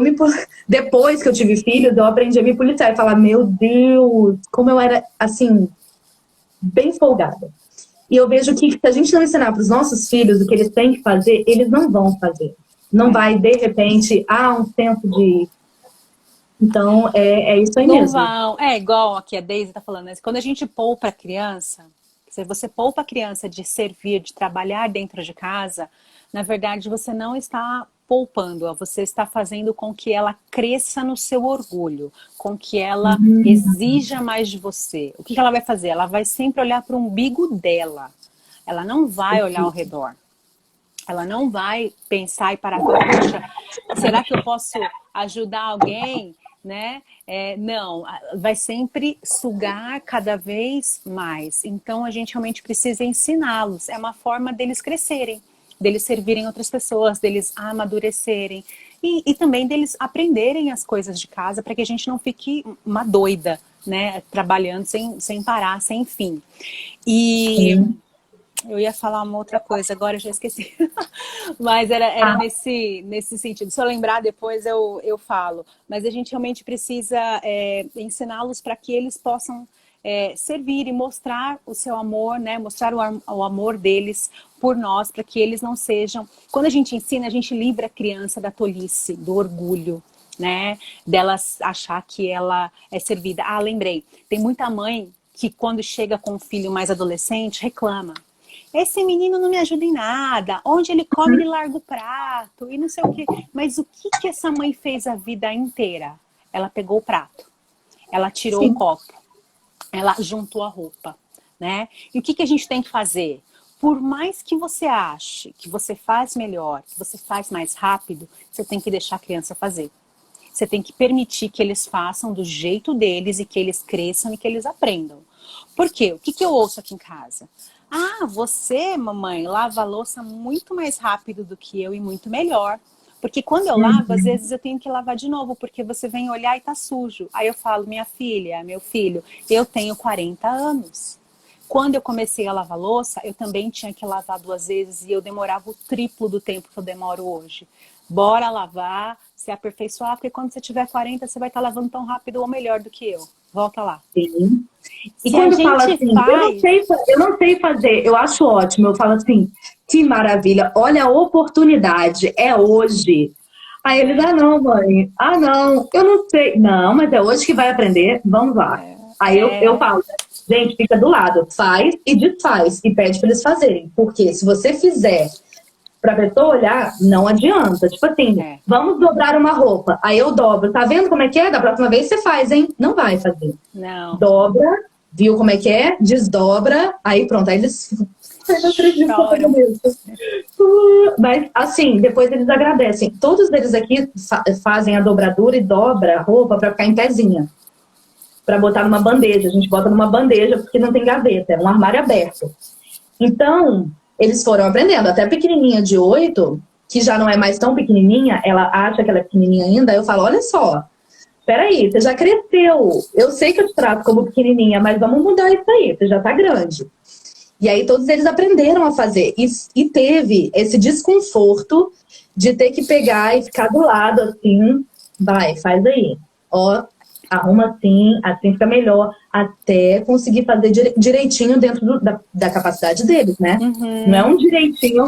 S3: depois que eu tive filhos, eu aprendi a me policiar e falar, meu Deus, como eu era, assim, bem folgada. E eu vejo que se a gente não ensinar para os nossos filhos o que eles têm que fazer, eles não vão fazer. Não vai, de repente, um senso de... Então, é isso aí
S2: Não
S3: mesmo.
S2: vão. É igual aqui a Deise está falando, quando a gente poupa a criança, se você poupa a criança de servir, de trabalhar dentro de casa, na verdade você não está poupando-a, você está fazendo com que ela cresça no seu orgulho, com que ela exija mais de você. O que ela vai fazer? Ela vai sempre olhar para o umbigo dela. Ela não vai olhar ao redor. Ela não vai pensar e parar e falar, poxa, será que eu posso ajudar alguém? Né? Não, vai sempre sugar cada vez mais. Então a gente realmente precisa ensiná-los. É uma forma deles crescerem, deles servirem outras pessoas, deles amadurecerem e também deles aprenderem as coisas de casa para que a gente não fique uma doida, né? Trabalhando sem parar, sem fim. E eu ia falar uma outra coisa, agora eu já esqueci. Mas era nesse sentido. Se eu lembrar depois, eu falo. Mas a gente realmente precisa ensiná-los para que eles possam servir e mostrar o seu amor, né? Mostrar o amor deles por nós, para que eles não sejam... Quando a gente ensina, a gente livra a criança da tolice, do orgulho, né? Dela achar que ela é servida. Ah, lembrei. Tem muita mãe que quando chega com um filho mais adolescente, reclama. Esse menino não me ajuda em nada. Onde ele come, ele larga o prato. E não sei o quê. Mas o que essa mãe fez a vida inteira? Ela pegou o prato. Ela tirou o copo. Ela juntou a roupa. né? E o que que a gente tem que fazer? Por mais que você ache que você faz melhor, que você faz mais rápido, você tem que deixar a criança fazer. Você tem que permitir que eles façam do jeito deles e que eles cresçam e que eles aprendam. Por quê? O que que eu ouço aqui em casa? Ah, você, mamãe, lava a louça muito mais rápido do que eu e muito melhor. Porque quando eu lavo, às vezes eu tenho que lavar de novo, porque você vem olhar e tá sujo. Aí eu falo, minha filha, meu filho, eu tenho 40 anos. Quando eu comecei a lavar louça, eu também tinha que lavar 2 vezes e eu demorava o triplo do tempo que eu demoro hoje. Bora lavar, se aperfeiçoar, porque quando você tiver 40, você vai estar lavando tão rápido ou melhor do que eu. Volta lá.
S3: Sim. E
S2: Se
S3: quando
S2: a
S3: fala
S2: gente
S3: assim,
S2: faz...
S3: eu não sei fazer, eu acho ótimo. Eu falo assim, que maravilha, olha a oportunidade, é hoje. Aí eles, ah não, mãe, ah não, eu não sei. Não, mas é hoje que vai aprender, vamos lá. Aí eu falo, gente, fica do lado, faz e desfaz, e pede para eles fazerem. Porque se você fizer pra pessoa olhar, não adianta. Tipo assim, vamos dobrar uma roupa. Aí eu dobro. Tá vendo como é que é? Da próxima vez você faz, hein? Não vai fazer.
S2: Não.
S3: Dobra, viu como é que é? Desdobra. Aí pronto. Aí eles...
S2: Choram.
S3: Mas assim, depois eles agradecem. Todos eles aqui fazem a dobradura e dobra a roupa pra ficar em pezinha. Pra botar numa bandeja. A gente bota numa bandeja porque não tem gaveta. É um armário aberto. Então... eles foram aprendendo, até a pequenininha de 8, que já não é mais tão pequenininha, ela acha que ela é pequenininha ainda, eu falo, olha só, peraí, você já cresceu, eu sei que eu te trato como pequenininha, mas vamos mudar isso aí, você já tá grande. E aí todos eles aprenderam a fazer, e teve esse desconforto de ter que pegar e ficar do lado, assim, vai, faz aí, ó, arruma assim fica melhor, até conseguir fazer direitinho dentro da capacidade deles, né? Não é um direitinho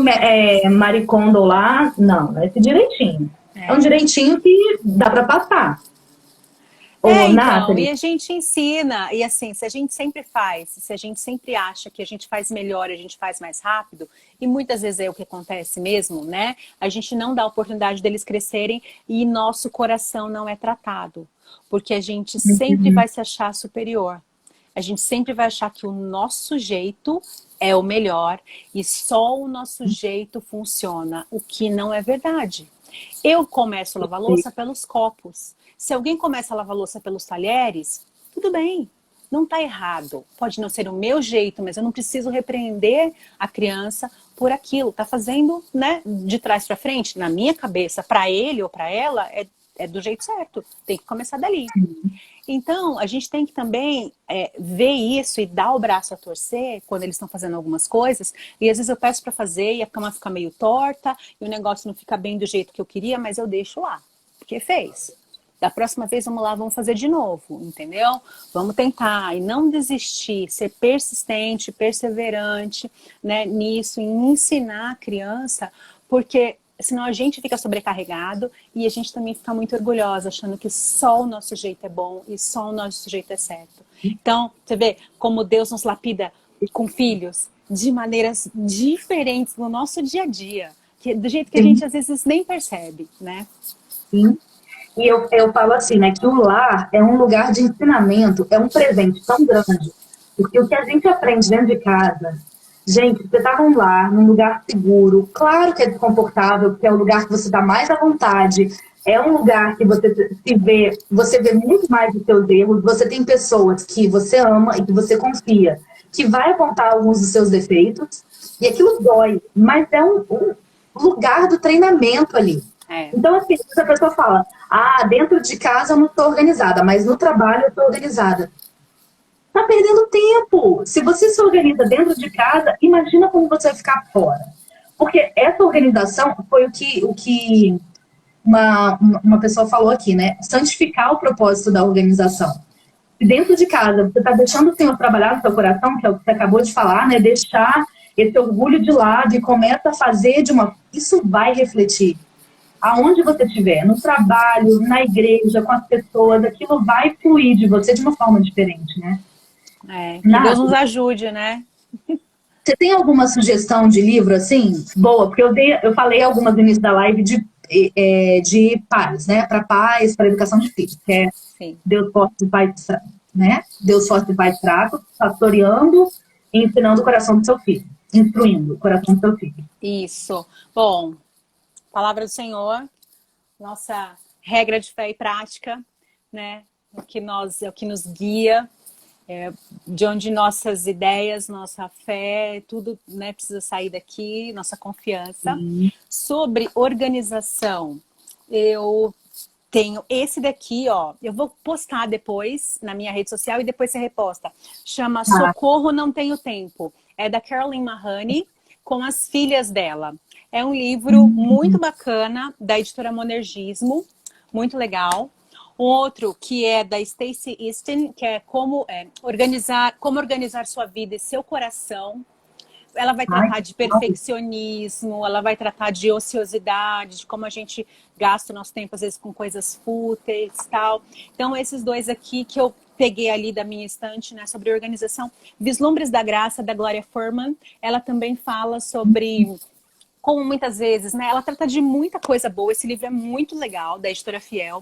S3: maricondo lá, não, é esse direitinho. É um direitinho que dá pra passar.
S2: Então, e a gente ensina, e assim, se a gente sempre faz, se a gente sempre acha que a gente faz melhor, a gente faz mais rápido, e muitas vezes é o que acontece mesmo, né? A gente não dá a oportunidade deles crescerem e nosso coração não é tratado. Porque a gente sempre vai se achar superior. A gente sempre vai achar que o nosso jeito é o melhor e só o nosso jeito funciona, o que não é verdade. Eu começo a lavar louça pelos copos. Se alguém começa a lavar louça pelos talheres, tudo bem, não está errado. Pode não ser o meu jeito, mas eu não preciso repreender a criança por aquilo. Está fazendo, né, de trás para frente, na minha cabeça, para ele ou para ela, é do jeito certo. Tem que começar dali. Então, a gente tem que também ver isso e dar o braço a torcer quando eles estão fazendo algumas coisas. E às vezes eu peço para fazer e a cama fica meio torta e o negócio não fica bem do jeito que eu queria, mas eu deixo lá, porque fez. Da próxima vez, vamos lá, vamos fazer de novo, entendeu? Vamos tentar e não desistir, ser persistente, perseverante, né, nisso, em ensinar a criança, porque senão a gente fica sobrecarregado e a gente também fica muito orgulhosa, achando que só o nosso jeito é bom e só o nosso jeito é certo. Então, você vê como Deus nos lapida com filhos de maneiras diferentes no nosso dia a dia, do jeito que a gente às vezes nem percebe, né?
S3: Sim. E eu falo assim, né, que o lar é um lugar de ensinamento, é um presente tão grande. Porque o que a gente aprende dentro de casa, gente, você tá num lar, num lugar seguro, claro que é desconfortável, porque é o lugar que você tá mais à vontade, é um lugar que você vê muito mais dos seus erros, você tem pessoas que você ama e que você confia, que vai apontar alguns dos seus defeitos, e aquilo dói, mas é um lugar do treinamento ali. Então, assim, se a pessoa fala, dentro de casa eu não estou organizada, mas no trabalho eu estou organizada. Tá perdendo tempo. Se você se organiza dentro de casa, imagina como você vai ficar fora. Porque essa organização foi o que uma pessoa falou aqui, né? Santificar o propósito da organização. Se dentro de casa você está deixando o Senhor trabalhar no seu coração, que é o que você acabou de falar, né? Deixar esse orgulho de lado e começa a fazer isso vai refletir. Aonde você estiver, no trabalho, na igreja, com as pessoas, aquilo vai fluir de você de uma forma diferente, né?
S2: Que Deus nos ajude, né?
S3: Você tem alguma sugestão de livro, assim, boa? Porque eu falei algumas no início da live de pais, né? Para pais, para educação de filhos, que é Deus forte e pais, né? Deus forte e pais fracos, pastoreando e ensinando o coração do seu filho. Instruindo o coração do seu filho.
S2: Isso. Bom, palavra do Senhor, nossa regra de fé e prática, né? É o que nos guia, de onde nossas ideias, nossa fé, tudo, né, precisa sair daqui, nossa confiança. Sobre organização, eu tenho esse daqui, ó. Eu vou postar depois na minha rede social e depois você reposta. Chama Socorro, Não Tenho Tempo. É da Carolyn Mahoney com as filhas dela. É um livro muito bacana da editora Monergismo, muito legal. Um outro que é da Stacey Easton, que é como organizar sua vida e seu coração. Ela vai tratar de perfeccionismo, ela vai tratar de ociosidade, de como a gente gasta o nosso tempo, às vezes, com coisas fúteis e tal. Então, esses dois aqui que eu peguei ali da minha estante, né, sobre organização. Vislumbres da Graça, da Gloria Furman. Ela também fala sobre... Como muitas vezes, né? Ela trata de muita coisa boa. Esse livro é muito legal, da editora Fiel.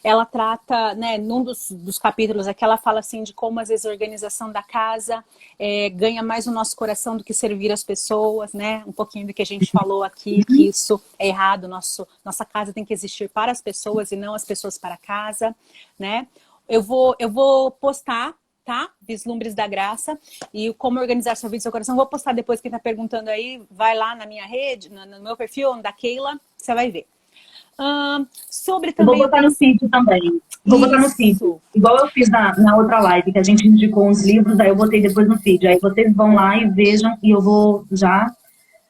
S2: Ela trata, né, num dos capítulos aqui, ela fala assim de como às vezes a organização da casa ganha mais o nosso coração do que servir as pessoas, né? Um pouquinho do que a gente falou aqui, que isso é errado. Nossa casa tem que existir para as pessoas e não as pessoas para a casa, né? Eu vou postar, tá? Vislumbres da Graça e como organizar sua vida e seu coração. Vou postar depois, quem tá perguntando aí, vai lá na minha rede, no meu perfil, da Keila, você vai ver. Sobre também...
S3: Vou botar no feed também. Vou botar no feed. Igual eu fiz na outra live, que a gente indicou uns livros, aí eu botei depois no feed. Aí vocês vão lá e vejam, e eu vou já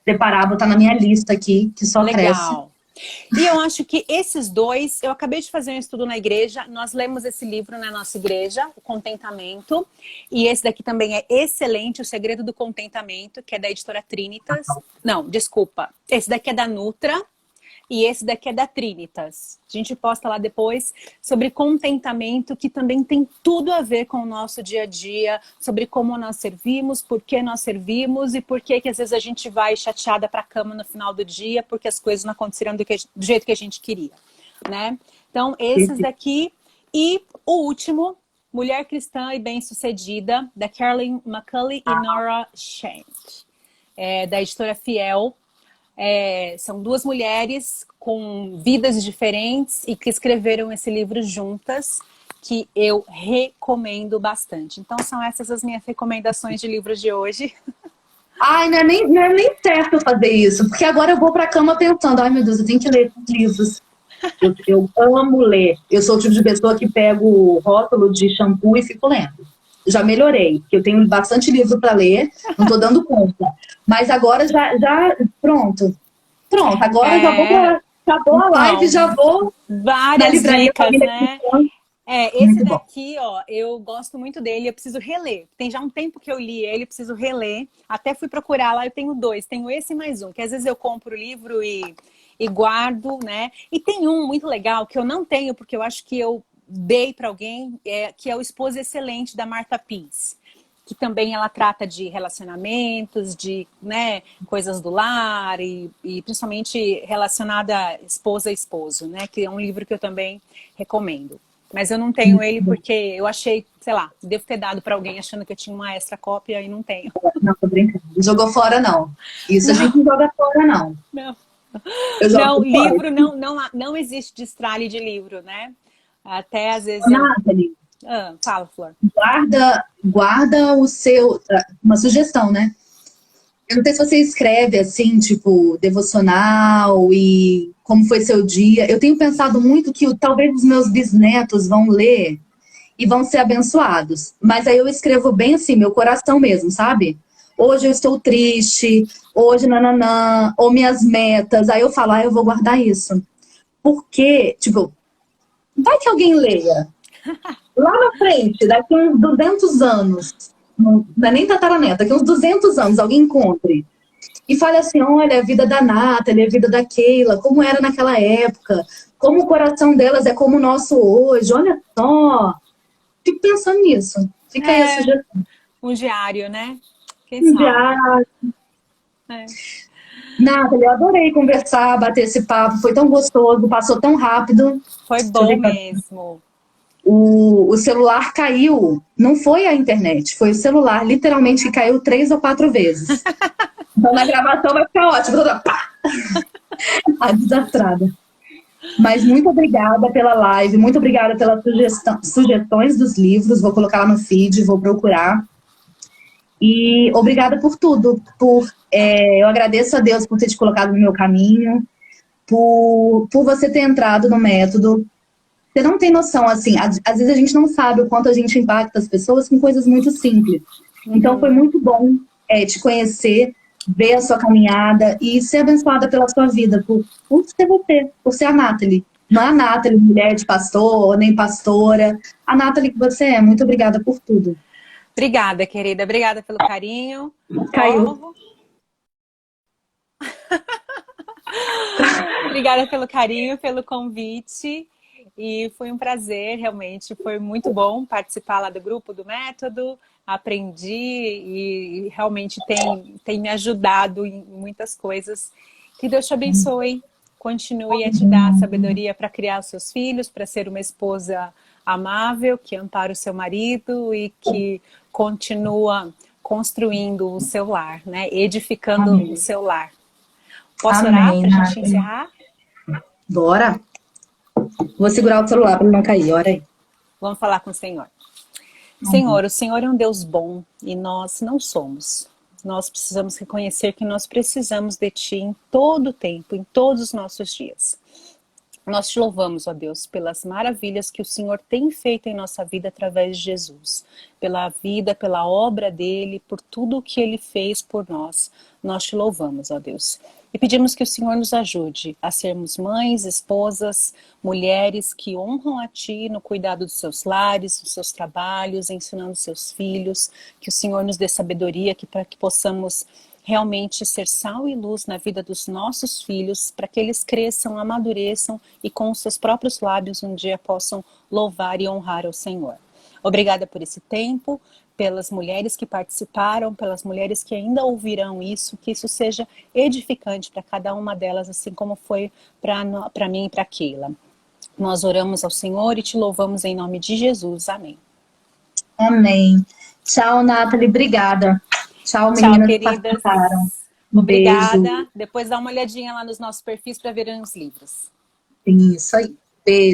S3: separar, botar na minha lista aqui, que só cresce.
S2: E eu acho que esses dois, eu acabei de fazer um estudo na igreja, nós lemos esse livro na nossa igreja, O Contentamento, e esse daqui também é excelente, O Segredo do Contentamento, que é da editora Trinitas. Não, desculpa, esse daqui é da Nutra e esse daqui é da Trinitas. A gente posta lá depois sobre contentamento, que também tem tudo a ver com o nosso dia a dia, sobre como nós servimos, por que nós servimos e por que às vezes a gente vai chateada para a cama no final do dia porque as coisas não aconteceram do jeito que a gente queria, né? Então, esses daqui. E o último, Mulher Cristã e Bem-Sucedida, da Carolyn McCulley e Nora Shank, da editora Fiel. São duas mulheres com vidas diferentes e que escreveram esse livro juntas, que eu recomendo bastante. Então são essas as minhas recomendações de livros de hoje.
S3: Ai, não é nem certo eu fazer isso, porque agora eu vou pra cama pensando, ai meu Deus, eu tenho que ler livros. Eu amo ler. Eu sou o tipo de pessoa que pego o rótulo de shampoo e fico lendo. Já melhorei, porque eu tenho bastante livro para ler, não tô dando conta. Mas agora já pronto, agora já vou pra... Acabou a live, já vou
S2: várias dicas, né? Esse
S3: Muito
S2: daqui, ó, eu gosto muito dele, eu preciso reler. Tem já um tempo que eu li ele, eu preciso reler. Até fui procurar lá, eu tenho dois, tenho esse e mais um, que às vezes eu compro o livro e guardo, né? E tem um muito legal que eu não tenho, porque eu acho que eu dei para alguém, que é o Esposa Excelente, da Martha Pease, que também ela trata de relacionamentos, de, né, coisas do lar e principalmente relacionada a esposa e esposo, né? Que é um livro que eu também recomendo. Mas eu não tenho ele porque eu achei, sei lá, devo ter dado para alguém achando que eu tinha uma extra cópia e não tenho.
S3: Não, tô brincando. Jogou fora, não. Isso a gente não joga fora, não.
S2: Não, livro não existe destralhe de livro, né? Até às vezes...
S3: Nathalie,
S2: fala, Flor.
S3: Guarda o seu... Uma sugestão, né? Eu não sei se você escreve assim, tipo, devocional e como foi seu dia. Eu tenho pensado muito que talvez os meus bisnetos vão ler e vão ser abençoados. Mas aí eu escrevo bem assim, meu coração mesmo, sabe? Hoje eu estou triste, hoje nananã, ou minhas metas. Aí eu falo, eu vou guardar isso. Porque, tipo, vai que alguém leia. Lá na frente, daqui uns 200 anos, não é nem tataraneta, daqui uns 200 anos, alguém encontre e fale assim, olha, a vida da Nathalie, a vida da Keila, como era naquela época, como o coração delas é como o nosso hoje, olha só. Fico pensando nisso. Fica aí a sugestão.
S2: Um diário, né? Quem
S3: um
S2: sabe?
S3: Diário. Nathalie, eu adorei conversar, bater esse papo, foi tão gostoso, passou tão rápido.
S2: Foi bom mesmo.
S3: o celular caiu, não foi a internet, foi o celular, literalmente, que caiu 3 ou 4 vezes. Então, na gravação vai ficar ótimo. Toda, pá! A desastrada. Mas muito obrigada pela live, muito obrigada pelas sugestões dos livros. Vou colocar lá no feed, vou procurar. E obrigada por tudo. Eu agradeço a Deus por ter te colocado no meu caminho, por você ter entrado no método. Você não tem noção, assim, às vezes a gente não sabe o quanto a gente impacta as pessoas com coisas muito simples. Então foi muito bom te conhecer, ver a sua caminhada e ser abençoada pela sua vida, por ser você, por ser a Nathalie. Não é a Nathalie, mulher de pastor, nem pastora. A Nathalie que você é. Muito obrigada por tudo.
S2: Obrigada, querida. Obrigada pelo carinho.
S3: Caiu.
S2: Obrigada pelo carinho, pelo convite. E foi um prazer, realmente. Foi muito bom participar lá do grupo do Método. Aprendi e realmente tem me ajudado em muitas coisas. Que Deus te abençoe. Continue a te dar sabedoria para criar os seus filhos, para ser uma esposa amável, que ampara o seu marido e que continua construindo o seu lar, né? Edificando o seu lar. Posso orar para a gente encerrar?
S3: Bora. Vou segurar o celular para ele não cair, ora aí.
S2: Vamos falar com o Senhor. Senhor, o Senhor é um Deus bom e nós não somos. Nós precisamos reconhecer que nós precisamos de Ti em todo o tempo, em todos os nossos dias. Nós te louvamos, ó Deus, pelas maravilhas que o Senhor tem feito em nossa vida através de Jesus. Pela vida, pela obra dele, por tudo o que ele fez por nós. Nós te louvamos, ó Deus. E pedimos que o Senhor nos ajude a sermos mães, esposas, mulheres que honram a Ti no cuidado dos seus lares, dos seus trabalhos, ensinando seus filhos. Que o Senhor nos dê sabedoria para que possamos realmente ser sal e luz na vida dos nossos filhos, para que eles cresçam, amadureçam e com os seus próprios lábios um dia possam louvar e honrar ao Senhor. Obrigada por esse tempo, pelas mulheres que participaram, pelas mulheres que ainda ouvirão isso, que isso seja edificante para cada uma delas, assim como foi para mim e para Keila. Nós oramos ao Senhor e te louvamos em nome de Jesus. Amém.
S3: Amém. Tchau, Nathalie. Obrigada. Tchau, meninas que participaram.
S2: Obrigada.
S3: Beijo.
S2: Depois dá uma olhadinha lá nos nossos perfis para verem os livros.
S3: Isso aí. Beijo.